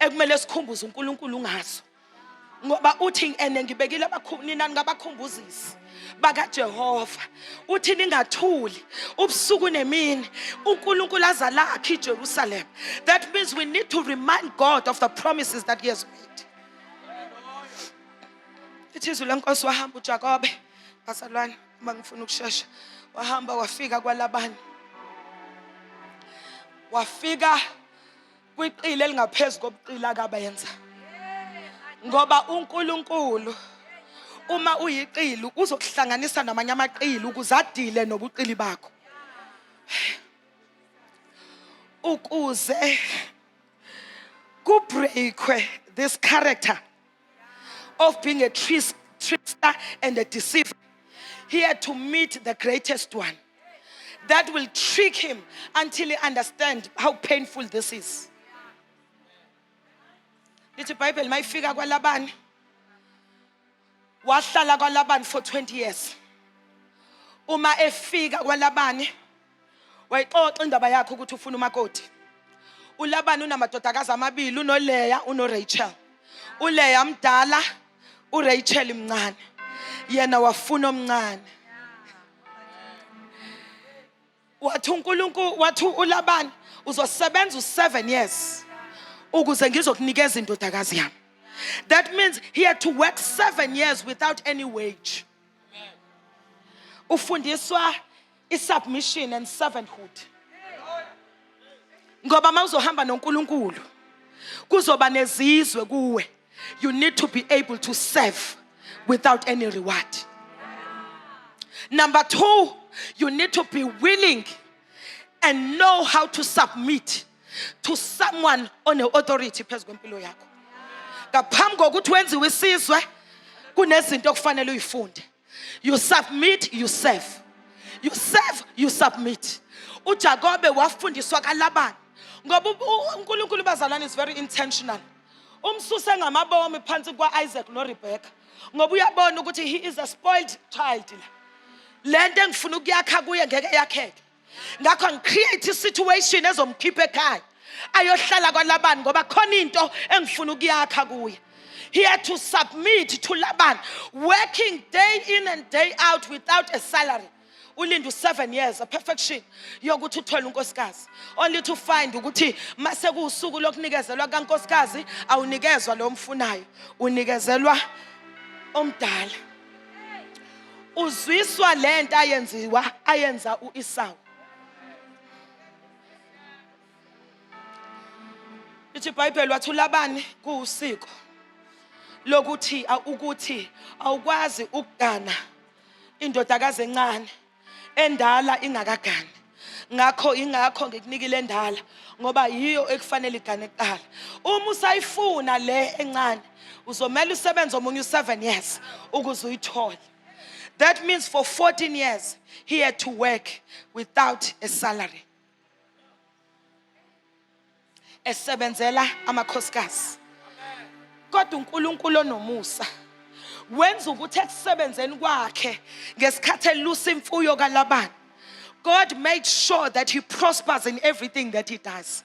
ekumele sikhumbuze uNkulunkulu ngaso ngoba uthi ngibekile nini ngabakhumbuzisi bakaJehova uthi ningathuli ubusuku nemini uNkulunkulu azalakhe iJerusalem. That means we need to remind God of the promises that he has made. Ithizwe lenkosi wahamba uJakobe bazalwane mangifuna ukushesha wahamba wafika kwaLabani wafika kwiqile elingaphezulu kobuqila akabenza ngoba uNkulunkulu uma uyiqili uzokuhlanganisa namanye amaqili ukuze adile nobuqili bakho ukuze kubreakwe this character of being a trickster and a deceiver. He had to meet the greatest one that will trick him until he understands how painful this is. Lithi iBhayibheli mayifika kwaLabani wahlala kwaLabani for 20 years. Uma efika kwaLabani wayixoxa indaba yakhe ukuthi ufuna umakoti. uLabani unamadodakazi amabili unoLeya unoRachel. uLeya mdala uRachel mncane. Yena wafuna omncane. Wathi uNkulunkulu wathi uLabani uzosebenza u7 years ukuze ngizokunikeza indodakazi yami. That means he had to work 7 years without any wage. Ufundiswa isubmission and servanthood. Ngoba mawuzohamba noNkulunkulu kuzoba nezizwe kuwe. You need to be able to serve without any reward. Number 2, you need to be willing and know how to submit to someone on authority phezu kwempilo yakho. Ngaphambi kokuthi wenziwe isizwe kunezinto okufanele uyifunde. You submit, you serve. You serve, you submit. uJakobe wafundiswa kaLabani ngoba uNkulunkulu bazalwane is very intentional. Umsuse ngamabomi phansi kwaIsaac noRebecca ngoba uyabona ukuthi he is a spoiled child la. Lento engifuna ukuyakha kuye ngeke yakheke. Ngakho ngicreate isituation ezomkhipha ekhaya ayohlala kwaLabani ngoba khona into engifuna ukuyakha kuye. He had to submit to Laban, working day in and day out without a salary. Ulindu 7 years, a perfection. Yokuthi uthole unkosikazi. Only to find ukuthi mase kuusuku lokunikezelwa kankosikazi awunikezwa lo mfunayo. Unikezelwa omdala. Uzwiswa lento ayenza uEsau. Ithi iBhayibheli wathi uLabani kuusiko lokuthi ukuthi awukwazi ukugana indodakazi encane endala ingakagani. Ingakho ngikunikile endala ngoba yiyo ekufanele igane kuqala. Uma usayifuna le encane uzomela usebenze omunye 7 years ukuze uyithole. That means for 14 years he had to work without a salary. Esebenzela amakhosikazi. Kodwa uNkulunkulu onomusa wenza ukuthi ekusebenzeni kwakhe ngesikhathi elusa imfuyo kaLabani, God made sure that he prospers in everything that he does.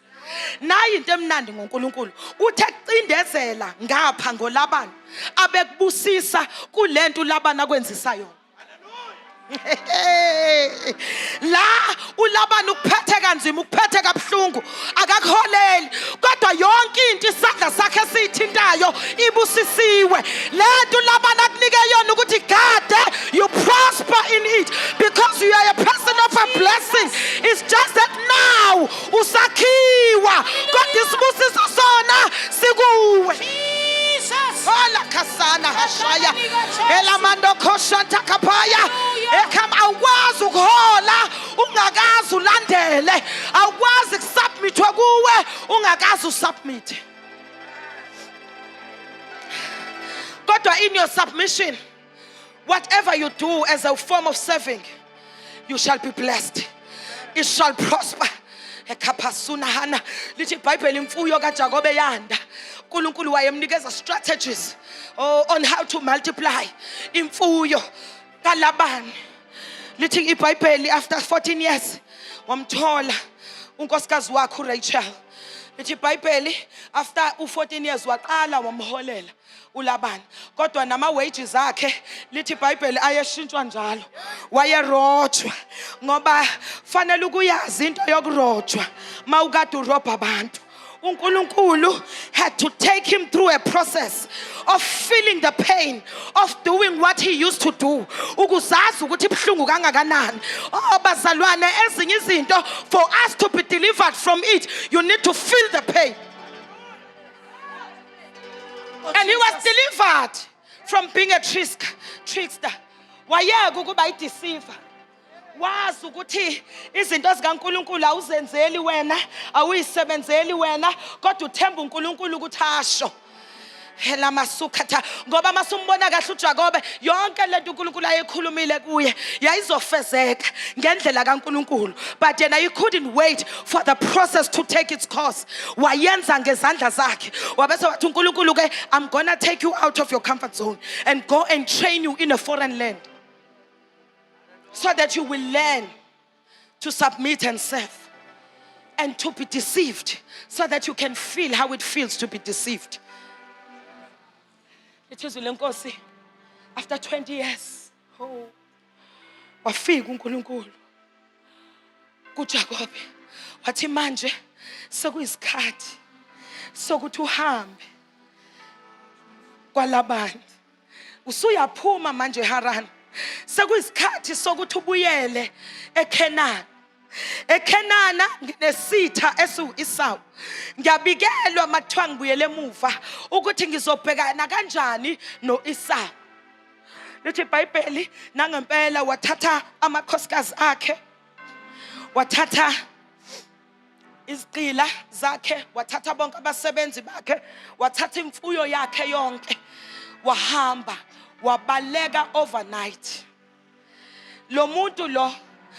Nayi into emnandi ngoNkulunkulu uthi ekucindezela ngapha ngoLabani abekubusisa kulento uLabani akwenzisa yona. La uLabani ukuphethe kanzima, ukuphethe kabuhlungu, akakholeli kodwa yonke into isandla sakhe esithintayo ibusisiwe. Lento uLabani akunike yona ukuthi gade you prosper in it because you are a person of a blessing. It's just that now usakhiwa kodwa isibusiso sona sikuwe. Hola kasana hashaya elamando koshanta kapaya ekhama awukwazi ukuhola ungakazi ulandele, awukwazi kusubmit kuwe ungakazi usubmit. Kodwa in your submission, whatever you do as a form of serving, you shall be blessed, it shall prosper. Ekhaphasuna hana lithi iBhayibheli imfuyo kaJakobe yanda. uNkulunkulu wayemnikeza strategies on how to multiply imfuyo kaLabani. Lithi iBhayibheli after 14 years wamthola unkosikazi wakhe uRachel. Lithi iBhayibheli after 14 years waqala wamholela uLabani kodwa nama wages akhe lithi iBhayibheli ayeshintshwa njalo, wayerojwa ngoba fanele ukuyazi into yokurojwa mawukade urobha abantu. uNkulunkulu had to take him through a process of feeling the pain of doing what he used to do ukuzazi ukuthi ibhlungu kangakanani. Bazalwane, ezinye izinto for us to be delivered from it, you need to feel the pain. And he was delivered from being a trickster. Wayeka ukuba ideceiver. Wazi ukuthi izinto zikaNkulunkulu awuzenzeli wena, awuyisebenzeli wena, kodwa uthemba uNkulunkulu ukuthi asho. Hela masukhatha ngoba masumbona kahle uJakobe yonke lento uNkulunkulu ayekhulumile kuye yayizofezeka ngendlela kaNkulunkulu, but yena he couldn't wait for the process to take its course. Wayenza ngezandla zakhe wabese wathi uNkulunkulu ke, I'm gonna take you out of your comfort zone and go and train you in a foreign land so that you will learn to submit and serve and to be deceived so that you can feel how it feels to be deceived. It is uLenkosi after 20 years wafika uNkulunkulu kuJakobe wathi manje sekuyisikhathi sokuthi uhambe kwaLabani, usuyaphuma manje eHarani, sekuyisikhathi sokuthi ubuyele eKhenani. eKhenana nginesitha esuEsau. Ngiyabikelwa makuthiwa ngibuyele emuva ukuthi ngizobhekana kanjani noEsau. Lithi iBhayibheli nangempela wathatha amakhosikazi akhe, wathatha izigqila zakhe, wathatha bonke abasebenzi bakhe, wathatha imfuyo yakhe yonke, wahamba wabaleka overnight. Lo muntu lo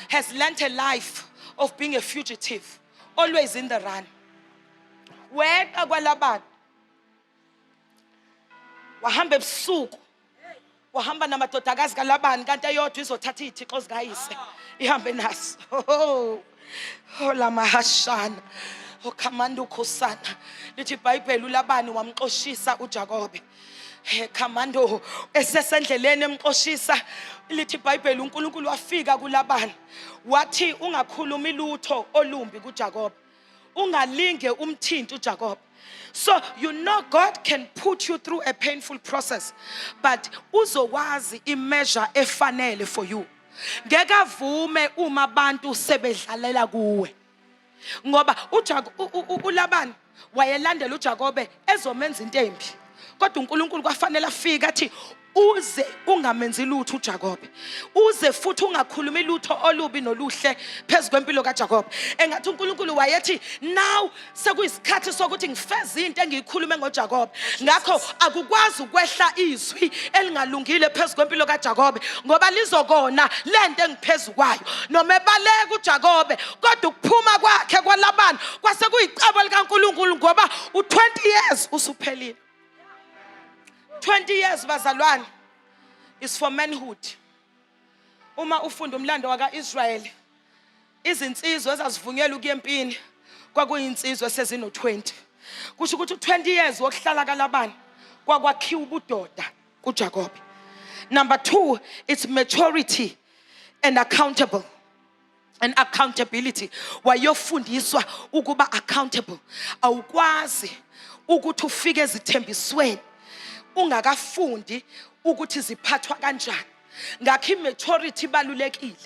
has learned a life of being a fugitive, always in the run. Wena kwaLabani wahamba ebusuku, wahamba namadodakazi kaLabani kanti eyodwa izothatha izithixo zikayise ihambe naso. Oh la mahashana. Khamanda ukhosana lithi iBhayibheli uLabani wamxoshisa uJakobe. Khamando esesendleleni emxoshisa lithi iBhayibheli uNkulunkulu wafika kuLabani wathi ungakhulumi lutho olumbi kuJakobe, ungalinge umthinti uJakobe. So you know God can put you through a painful process, but uzokwazi imeasure efanele for you. Ngeke avume uma abantu sebedlalela kuwe. Ngoba uLabani wayelandela uJakobe ezomenza into embi. Kodwa uNkulunkulu kwafanele afike athi uze ungamenzi lutho uJakobe. Uze futhi ungakhulumi lutho olubi noluhle phezukwempilo kaJakobe. Engathi uNkulunkulu wayethi now sekuyisikhathi sokuthi ngifeze into engiyikhulume ngoJakobe. Ngakho akukwazi ukwehla izwi elingalungile phezukwempilo kaJakobe ngoba lizokona lento engiphezulu kwayo. Noma ebaleka uJakobe kodwa ukuphuma kwakhe kwaLabani kwase kuyicebo likaNkulunkulu ngoba u20 years usuphelile. 20 years bazalwane is for manhood. Uma ufunda umlando wakaIsrael, izinsizwa ezazivunyelwa ukuya empini kwakuyinsizwa sezino20. Kusho ukuthi 20 years wokuhlala kaLabani kwakwakhiwa ubudoda kuJakobe. Number 2, it's maturity and accountability. Wayofundiswa ukuba accountable. Awukwazi ukuthi ufike ezithembisweni ungakafundi ukuthi ziphathwa kanjani. Ngakho imaturity balulekile.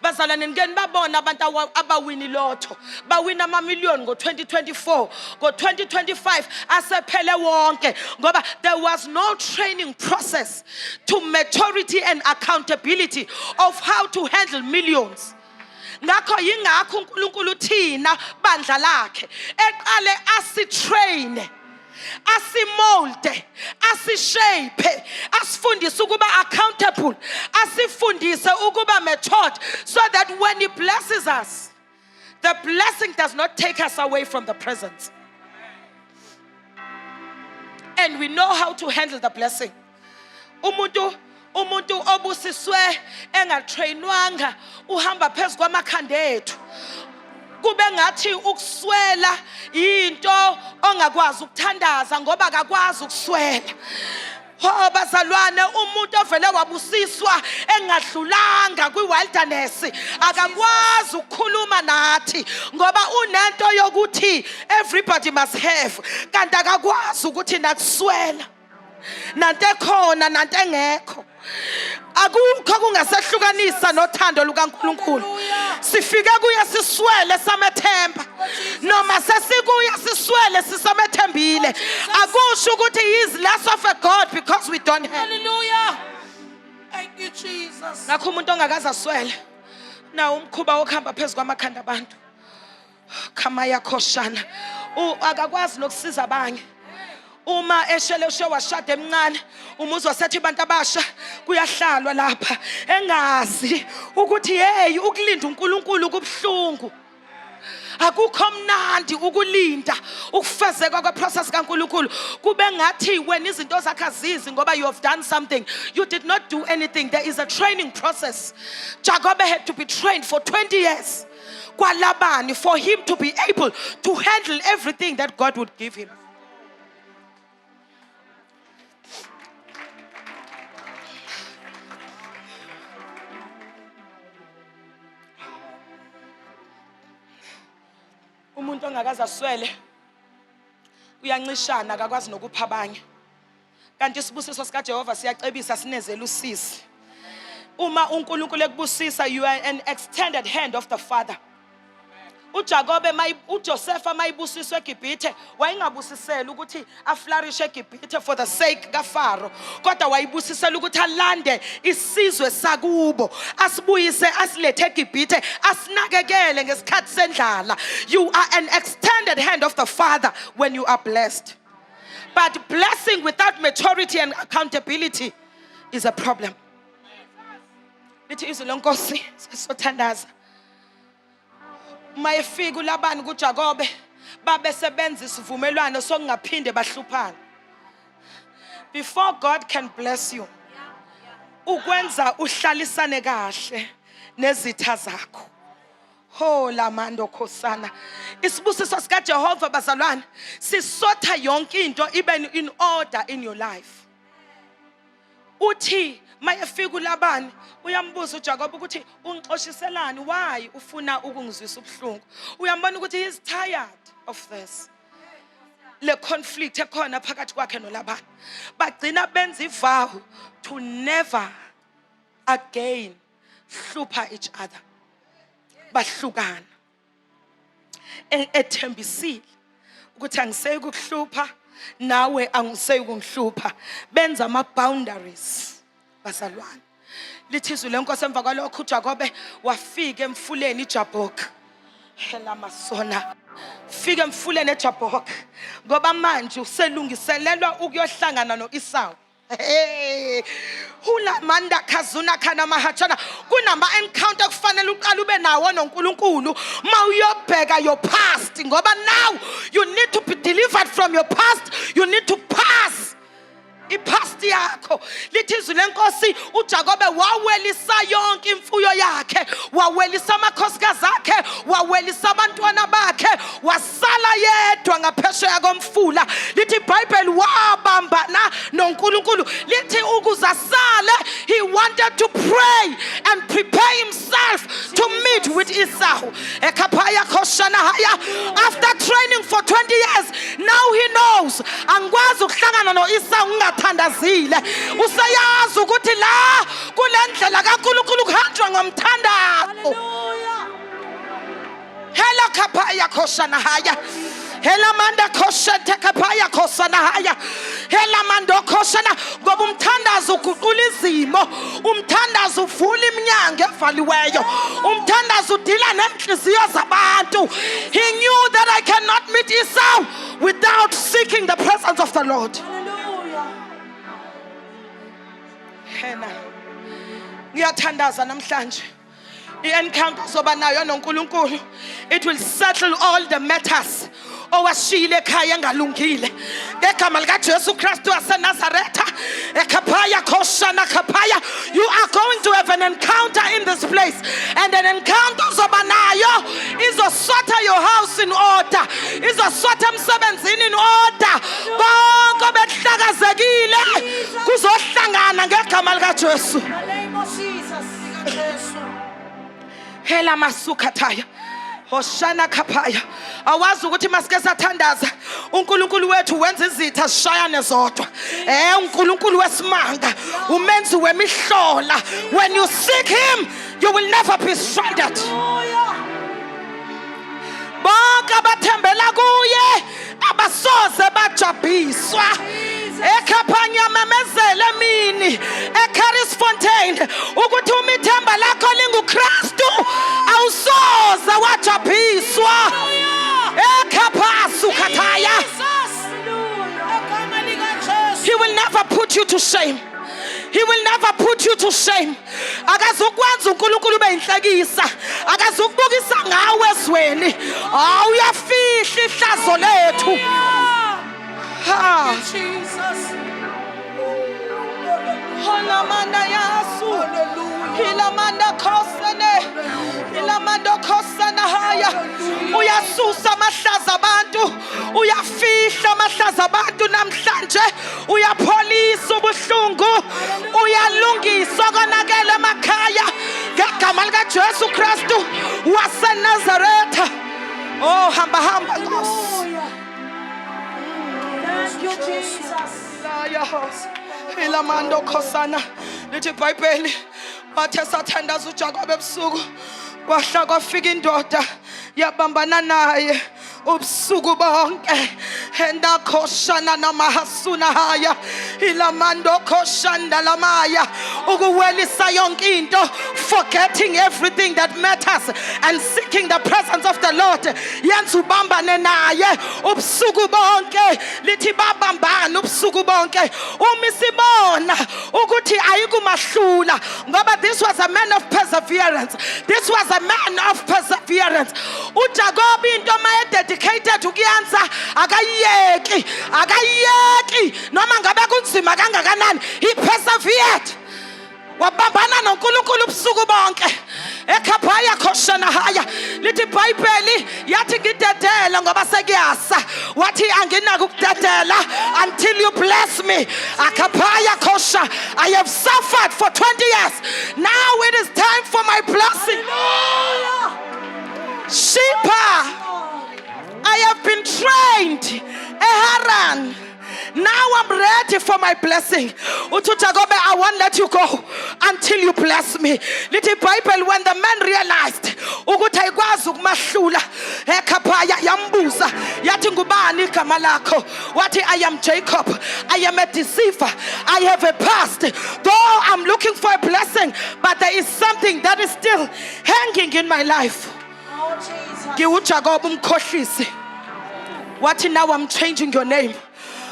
Bazalwane ngeke nibabona abantu abawini lotho bawina ama-million ngo-2024, ngo-2025 asephele wonke ngoba there was no training process to maturity and accountability of how to handle millions. Ngakho yingakho uNkulunkulu thina bandla lakhe eqale asitrain, asimolde, asishape, asifundise ukuba accountable, asifundise ukuba matured, so that when he blesses us, the blessing does not take us away from the presence. And we know how to handle the blessing. Umuntu obusiswe engatrainwanga uhamba phezu kwamakhanda ethu. Kube ngathi ukuswela into ongakwazi ukuthandaza ngoba akakwazi ukuswela. Oh bazalwane, umuntu ovele wabusiswa engadlulanga kwiwilderness akakwazi ukukhuluma nathi ngoba unento yokuthi everybody must have, kanti akakwazi ukuthi nakuswela nanto ekhona nanto engekho. Akukho kungasehlukanisa nothando lukaNkulunkulu. Sifike kuye siswele samethemba, noma sesikuye siswele sisamethembile. Akusho ukuthi he is less of a God because we don't have. Hallelujah. Thank you, Jesus. Ngakho umuntu ongakaze aswele na umkhuba wokuhamba phezu kwamakhanda abantu. Khamaya khoshana. Akakwazi nokusiza abanye. Uma eshele washada emncane, umuzwa sethi abantu abasha kuyahlalwa lapha engazi ukuthi hey ukulinda uNkulunkulu kubhlungu. Akukho mnandi ukulinda ukufezeka kweprocess kaNkulunkulu. Kube ngathi wena izinto zakhe azizi ngoba you have done something. You did not do anything. There is a training process. Jacob had to be trained for 20 years kwaLabani for him to be able to handle everything that God would give him. Umuntu ongakaze aswele uyancishana akakwazi nokupha abanye. Kanti isibusiso sikaJehova siyacebisa sinezela usisi. Uma uNkulunkulu ekubusisa, you are an extended hand of the Father. uJakobe uJoseph mayibusiswe eGibhithe wayengabusisela ukuthi aflourish eGibhithe for the sake kaFaro, kodwa wayibusisela ukuthi alande isizwe sakubo, asibuyise asilethe eGibhithe, asinakekele ngesikhathi sendlala. You are an extended hand of the Father when you are blessed. But blessing without maturity and accountability is a problem. Lithi izwi lenkosi sesothandaza. mayefika uLabani kuJakobe babe sebenzisa uvumelwano sokungaphinde bahluphana. Before God can bless you, ukwenza uhlalisane kahle nezitha zakho. Ho lamando khosana. Isibusiso sika Jehova bazalwane sisotha yonke into ibe in order in your life. Uthi mayefika uLabani uyambuza uJakobe ukuthi ungixoshiselani, why ufuna ukungizwisa ubuhlungu. Uyambona ukuthi he is tired of this. Le conflict ekhona phakathi kwakhe noLabani. Bagcina benza ivow to never again hlupha each other. Bahlukana. Ethembisile ukuthi angiseyi ukuhlupha nawe angiseyi ukungihlupha. Benza ama boundaries bazalwane. Lithi izwi lenkosi emva kwalokho uJakobe wafika emfuleni iJabhoki. Hela masona. Fika emfuleni eJabhoki ngoba manje uselungiselelwa ukuyohlangana noEsau. Hey, uLamanda khazuna khana mahachana kunamba encounter kufanele uqala ube nawo noNkulunkulu mawuyobheka your past ngoba now you need to be delivered from your past. You need to pass ipast yakho. Lithi izwi lenkosi uJakobe wawelisa yonke imfuyo yakhe, wawelisa amakhosikazi akhe, wawelisa abantwana bakhe, wasala yedwa ngaphesheya komfula. Lithi iBhayibheli wabambana noNkulunkulu. Lithi ukuzasale he wanted to pray and prepare himself to meet with Esau. Ekhapaya khoshana haya. After training for 20 years, now he knows angikwazi ukuhlangana noEsau thandazile. Usayazi ukuthi la kulendlela kaNkulunkulu kuhanjwa ngomthandazo. Hela khapaya khoshana haya. Hela manda khoshete khapaya khosana haya. Hela mando khoshana ngoba umthandazo uguqula izimo. Umthandazo uvula iminyango evaliweyo. Umthandazo udila nenhliziyo zabantu. He knew that I cannot meet Esau without seeking the presence of the Lord. Hena ngiyathandaza namhlanje i-encounter soba nayo noNkulunkulu. It will settle all the matters owashile ekhaya engalungile ngegama lika Jesu Kristu waseNazaretha. Ekhapaya khoshana khapaya. You are going to have an encounter in this place, and an encounter soba nayo izosotha your house in order, izosotha emsebenzini in order. Bonke behlakazekile kuzohlangana ngegama lika Jesu. In the name of Jesus. Hela masukhathaya. Hoshana khapaya. Awazi ukuthi masike sathandaza uNkulunkulu wethu wenza izitha zishayane zodwa. uNkulunkulu wesimanga, umenzi wemihlola. When you seek him, you will never be stranded. Bonke abathembela kuye abasoze bajabhiswa. Ekhapanya memezele mini eCarisfontein ukuthi umithemba lakho linguKristu awusoze wajabhiswa. Ekhapasu khathaya. He will never put you to shame. He will never put you to shame. Akazukwenza uNkulunkulu ube inhlekisa. Akazukubukisa ngawe ezweni. Uyafihla ihlazo lethu. Jesus. Holamanda yasu. Hilamanda khosene. Hilamanda khosana haya. Uyasusa amahlaza abantu. Uyafihla amahlaza abantu namhlanje. Uyapholisa ubuhlungu. Uyalungisa konakele emakhaya. Ngegama lika Jesu Kristu waseNazaretha. Oh hamba hamba Nkosi. Thank you, Jesus. Ilamando khosana. Lithi iBhayibheli bathe sathandaza uJakobe ebusuku kwahla kwafika indoda yabambana naye ubusuku bonke. Henda khoshana namahasuna haya. Ilamando khoshanda lamaya. Ukuwelisa yonke into, forgetting everything that matters and seeking the presence of the Lord. Yenza ubambane naye ubusuku bonke. Lithi babambana ubusuku bonke. Umisibona ukuthi wathi ayikumahlula ngoba this was a man of perseverance. This was a man of perseverance. uJacob into dedicated ukuyenza akayiyeki noma ngabe kunzima kangakanani. He persevered. Wabambana noNkulunkulu ubusuku bonke. Ekhaya khoshana haya lithi iBhayibheli yathi ngidedela ngoba sekuyasa wathi anginaka ukudedela until you bless me. Akaphaya khosha, I have suffered for 20 years. Now it is time for my blessing. Sheba, I have been trained Haran. Now I'm ready for my blessing. Utujagobe, I won't let you go until you bless me. Little Bible, when the man realized ukutaikwazi ukumahlula ekhaya yambuza yathi ngubani igama lakho wathi I am Jacob, I am a deceiver, I have a past. Though I'm looking for a blessing, but there is something that is still hanging in my life. NgiuJacob umkhohlisi wathi now I'm changing your name.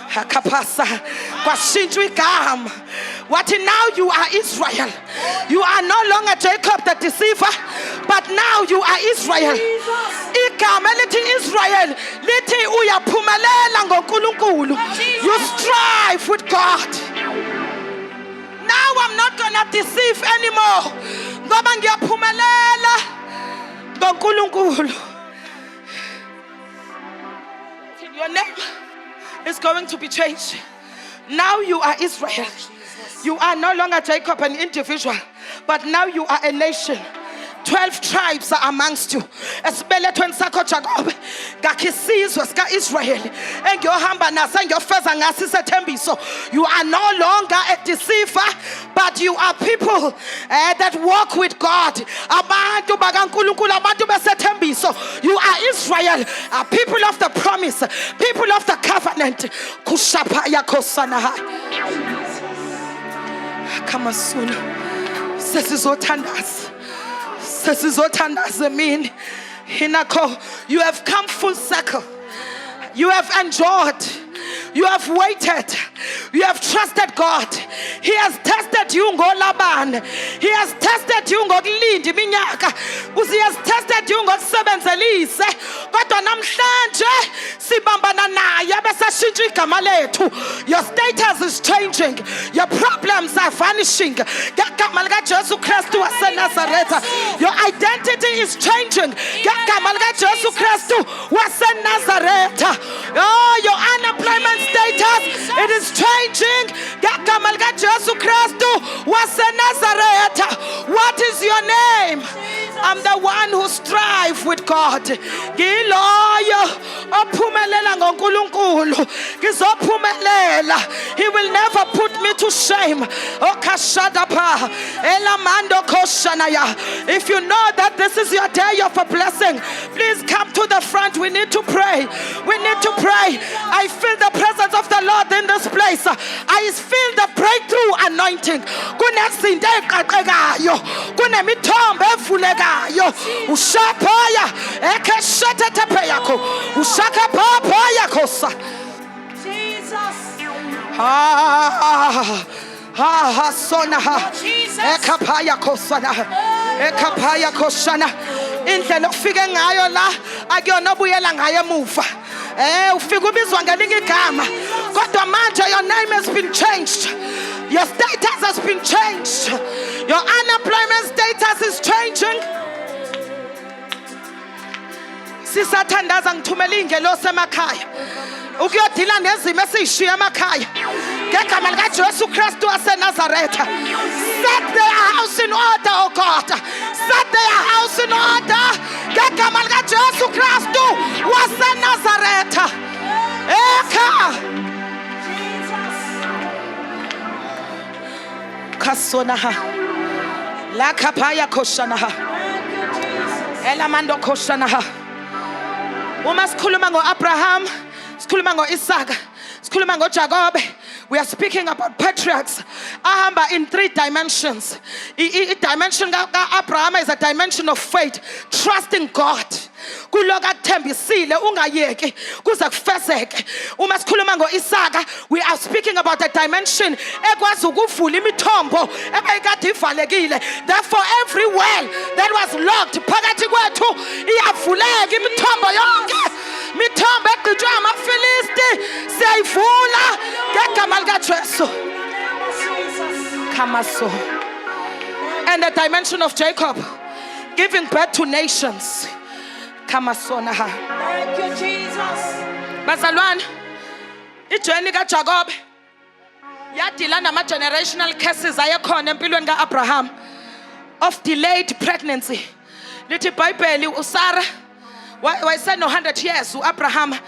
Hakapasa kwashintshwa igama wathi now you are Israel. You are no longer Jacob the deceiver, but now you are Israel. Igama lithi Israel lithi uyaphumelela ngoNkulunkulu. You strive with God. Now I'm not gonna deceive anymore ngoba ngiyaphumelela ngoNkulunkulu. Your name is going to be changed. Now you are Israel. You are no longer Jacob, an individual, but now you are a nation. 12 tribes are amongst you. Esibelethweni sakho Jacob ngakhisizwe sika Israel engiyohamba naso engiyofeza ngaso isethembiso. You are no longer a deceiver, but you are people that walk with God. Abantu bakaNkulunkulu, abantu besethembiso. You are Israel, people of the promise, people of the covenant. Kushapa yakosana. Come soon. Sesizothandaza. Sesizothandaza mean hinako. You have come full circle. You have endured. You have waited. You have trusted God. He has tested you ngolaban. He has tested you ngokulinda iminyaka. He has tested you ngokusebenzelise. Kodwa namhlanje sibambana naye besashintsha igama lethu. Your status is changing. Your problems are vanishing. Ngegama likaJesu Kristu waseNazaretha. Your identity is changing. Ngegama likaJesu Kristu waseNazaretha. Oh, your unemployment status, it is changing. Ngegama likaJesu Kristu waseNazaretha. What is your name? I'm the one who strive with God. Ngiloyo ophumelela ngoNkulunkulu. Ngizophumelela. He will never put me to shame. Okashadapa elamando koshanaya. If you know that this is your day of a blessing, please come to the front. We need to pray. We need to pray. I feel the presence of the Lord in this place. I feel the breakthrough anointing. Kunezinto eziqhaqhekayo. Kunemithombo evulekayo. Ushapaya ekeshetetepe yakho. Ushaka papa yakho. Jesus. Sona ekapaya kosana ekapaya kosana indlela ofike ngayo la akuyona obuyela ngayo emuva ufika ubizwa ngelinye igama kodwa manje your name has been changed, your status has been changed, your unemployment status is changing. Sisathandaza ngithumela ingelosi emakhaya ukuyodila nezimo esishiya emakhaya ngegama likaJesu Kristu waseNazaretha. Set their house in order, oh God. Set their house in order ngegama likaJesu Kristu waseNazaretha. Eka kasona ha la kapaya koshana ha elamando koshana ha. Uma sikhuluma ngoAbraham, sikhuluma ngoIsaka, sikhuluma ngoJakobe, We are speaking about patriarchs ahamba in 3 dimensions. Dimension Abraham is a dimension of faith, trusting God. Kuloku akuthembisile ungayeki kuze kufezeke. Uma sikhuluma ngoIsaka, we are speaking about a dimension ekwazi ukuvula imithombo ebeyikade ivalekile. Therefore every well that was locked phakathi kwethu iyavuleka imithombo yonke. Mithombo egqitshwe amaFilisti siyayivula ngegama likaJesu. Kamaso. And the dimension of Jacob, giving birth to nations. Kamasona. Thank you, Jesus. Bazalwane, ijourney kaJacob yadila nama-generational curses ayekhona empilweni ka-Abraham of delayed pregnancy. Lithi iBhayibheli uSarah wayeseno 100 years uAbraham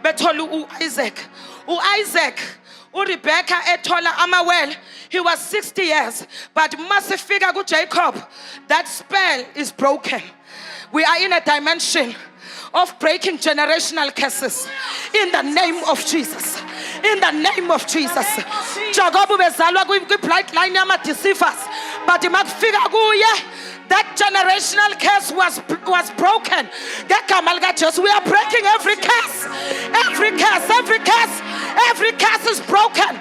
bethola uIsaac. uIsaac uRebecca ethola amawele, he was 60 years. But masifika kuJacob, that spell is broken. We are in a dimension of breaking generational curses in the name of Jesus. In the name of Jesus. Jacob bezalwa kwi-bright line yama-deceivers, but makufika kuye, that generational curse was broken. We are breaking every curse. Every curse, every curse, every curse is broken.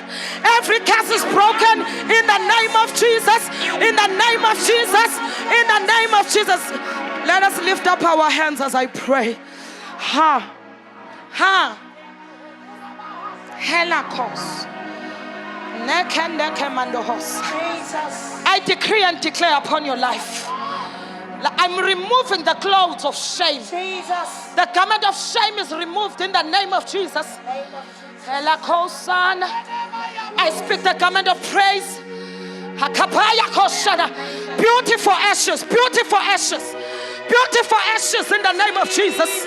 Every curse is broken in the name of Jesus. In the name of Jesus. In the name of Jesus. Let us lift up our hands as I pray. Ha. Ha. Helakos. I decree and declare upon your life, I'm removing the clothes of shame. Jesus. The garment of shame is removed in the name of Jesus. I speak the garment of praise. Beautiful ashes, beautiful ashes, beautiful ashes in the name of Jesus.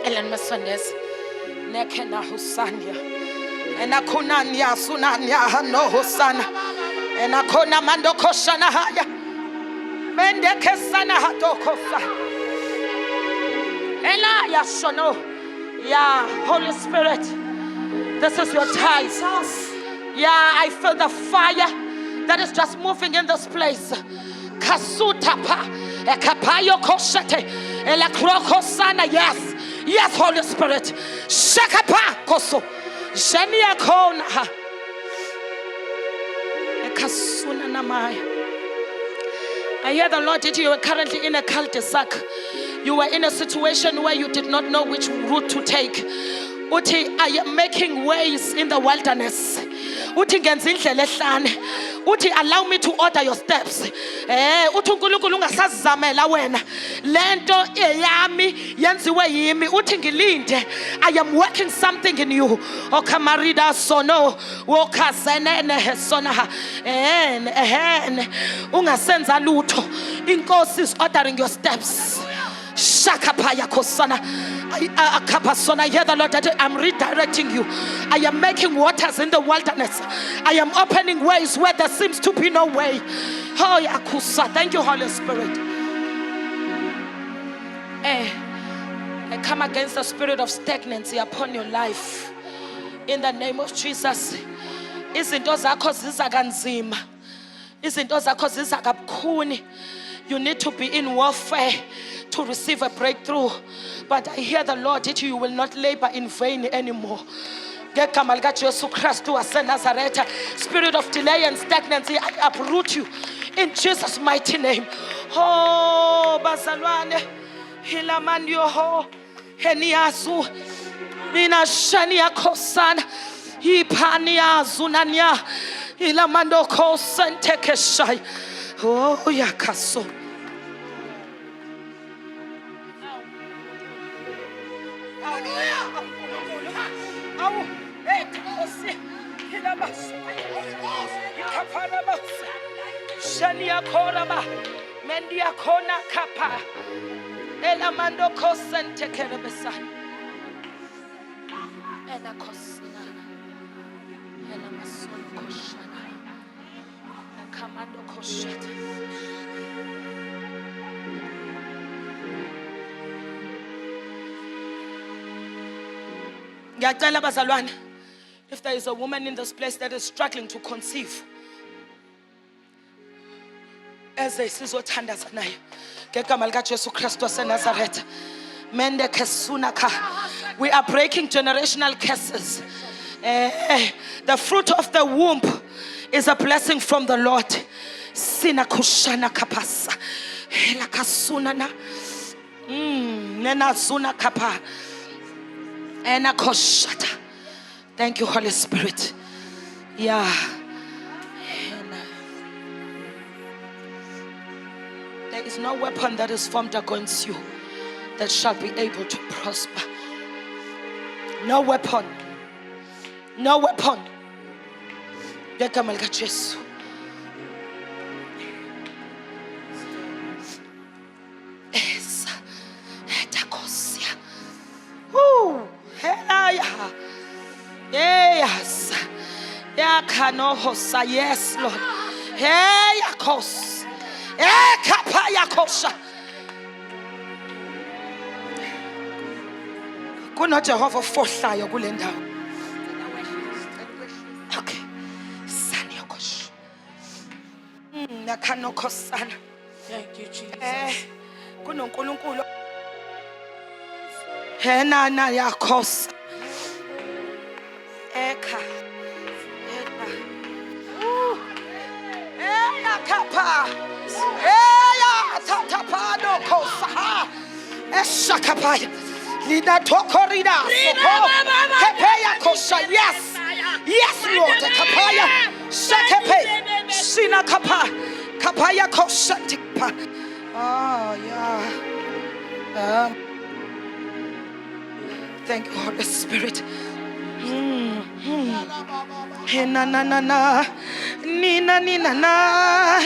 Ellen Masondes, Nekena Husania, and Akunania Sunania no Hosana, and Akona Mando Koshana Haya, Mendekesana Hatokosa, Ella Yasono, Ya Holy Spirit, this is your time. Yeah, I feel the fire that is just moving in this place. Kasutapa, Ekapayo Koshete, Ela Krokosana, yes. Yes, Holy Spirit. Shakapa koso. Shania kona. Ekasuna namai. I hear the Lord that you were currently in a cul-de-sac. You were in a situation where you did not know which route to take. Uti, I am making ways in the wilderness. Uti ngenza indlela ehlane. Uti, allow me to order your steps. Uthi uNkulunkulu ungasazamela wena. Lento eyami yenziwe yimi. Uthi ngilinde. I am working something in you. Okamarida sono. Wokazenene sona. Ungasenza lutho. Inkosi is ordering your steps. Shakapaya kosana. I hear the Lord that I'm redirecting you. I am making waters in the wilderness. I am opening ways where there seems to be no way. Oh, Yakusa. Thank you, Holy Spirit. I come against the spirit of stagnancy upon your life. In the name of Jesus. Izinto zakho zizakanzima. Izinto zakho zizakabukhuni. You need to be in warfare to receive a breakthrough. But I hear the Lord that you will not labor in vain anymore. Spirit of delay and stagnancy, I uproot you in Jesus' mighty name. Oh, Bazalwane, Hilamandio ho, Heniazu, Mina Shania Kosan, Hipania Zunania, Hilamando Kosan Tekeshai. Oh, Yakaso. Shania Koraba, Mendia Kona Kappa, Elamando Kosen Tekerebesa, Ela Kosna, Elamason Koshana, Kamando Koshat. Ngiyacela bazalwane, if there is a woman in this place that is struggling to conceive, eze sizothandaza nayo ngegama likaJesu Kristu waseNazaretha. Mende kesunaka. We are breaking generational curses. The fruit of the womb is a blessing from the Lord. Sina kushana kapasa. Hela kasuna na. Nena zuna kapa. Ena koshata. Thank you, Holy Spirit. Yeah. There is no weapon that is formed against you that shall be able to prosper. No weapon. No weapon. Ngegama likaJesu. Esa. Etakosia. Woo. Helaya. Yes. Yakanohosa. Yes, Lord. Hey, yakos. Ekapayakosha. KunoJehova fohlayo kule ndawo. Okay. Saniyokosha. Nakanokhosana. Thank you, Jesus. KunoNkulunkulu. Henana yakhosa. Eka. Eka. Eya kapa. Eya tatapano kosa. Eshakapaya. Lina tokorida. Kepeya kosa. Yes. Yes, Lord. Kapaya. Shakepe. Sina kapa. Kapaya kosa tipa. Oh, yeah. Thank you, Holy Spirit. Na na na na, ni na ni na na,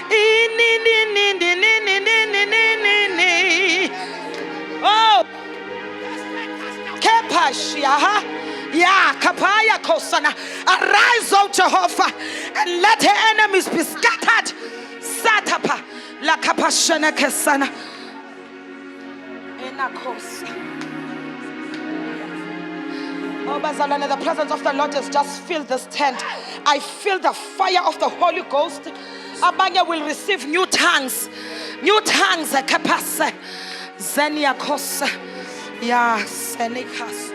ni ni ni ni ni ni ni ni ni. Oh, kepashia, ya kapaya kosana. Arise, O Jehovah, and let her enemies be scattered. Satapa, la kapashana kesana. Enakosa. Oh, Bazalwane, the presence of the Lord has just filled this tent. I feel the fire of the Holy Ghost. Abanya will receive new tongues. New tongues. Kapasa. Zenia kosa. Ya senikas.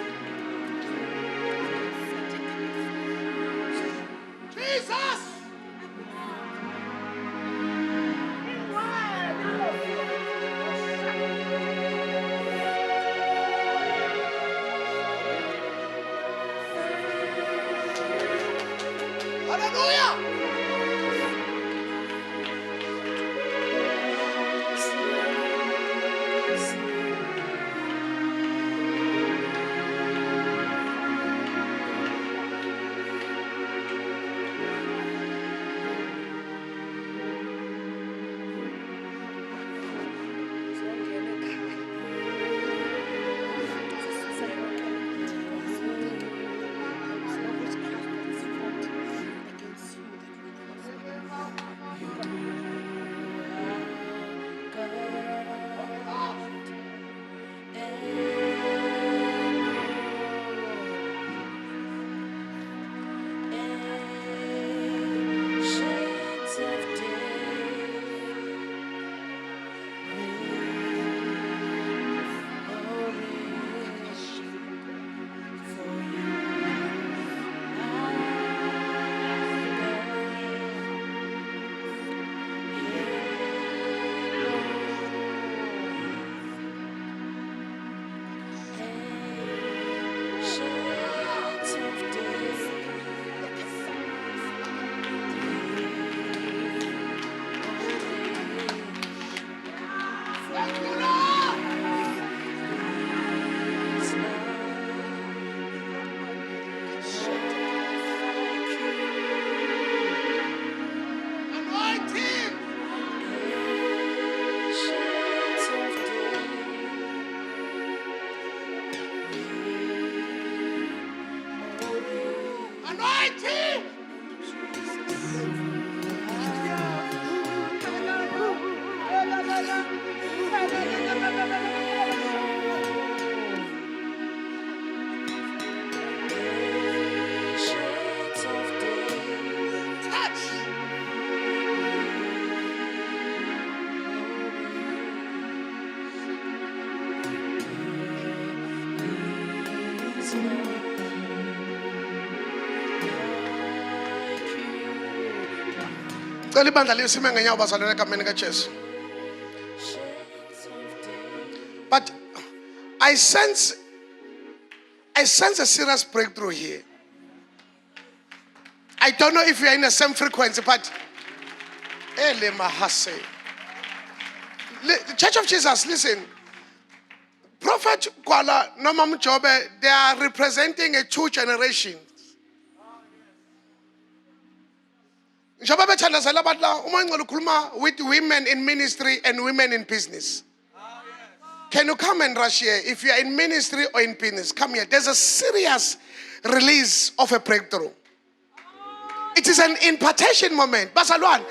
Jesus. Ngicela ibandla lisime ngenyawo bazalwane egameni kaJesu. But I sense a serious breakthrough here. I don't know if you are in the same frequency, but the Church of Jesus, listen. Prophet Kwala, Nomam Jobe, they are representing a two generations. With women in ministry and women in business. Can you come and rush here? If you are in ministry or in business, come here. There's a serious release of a breakthrough. It is an impartation moment. Basalwan,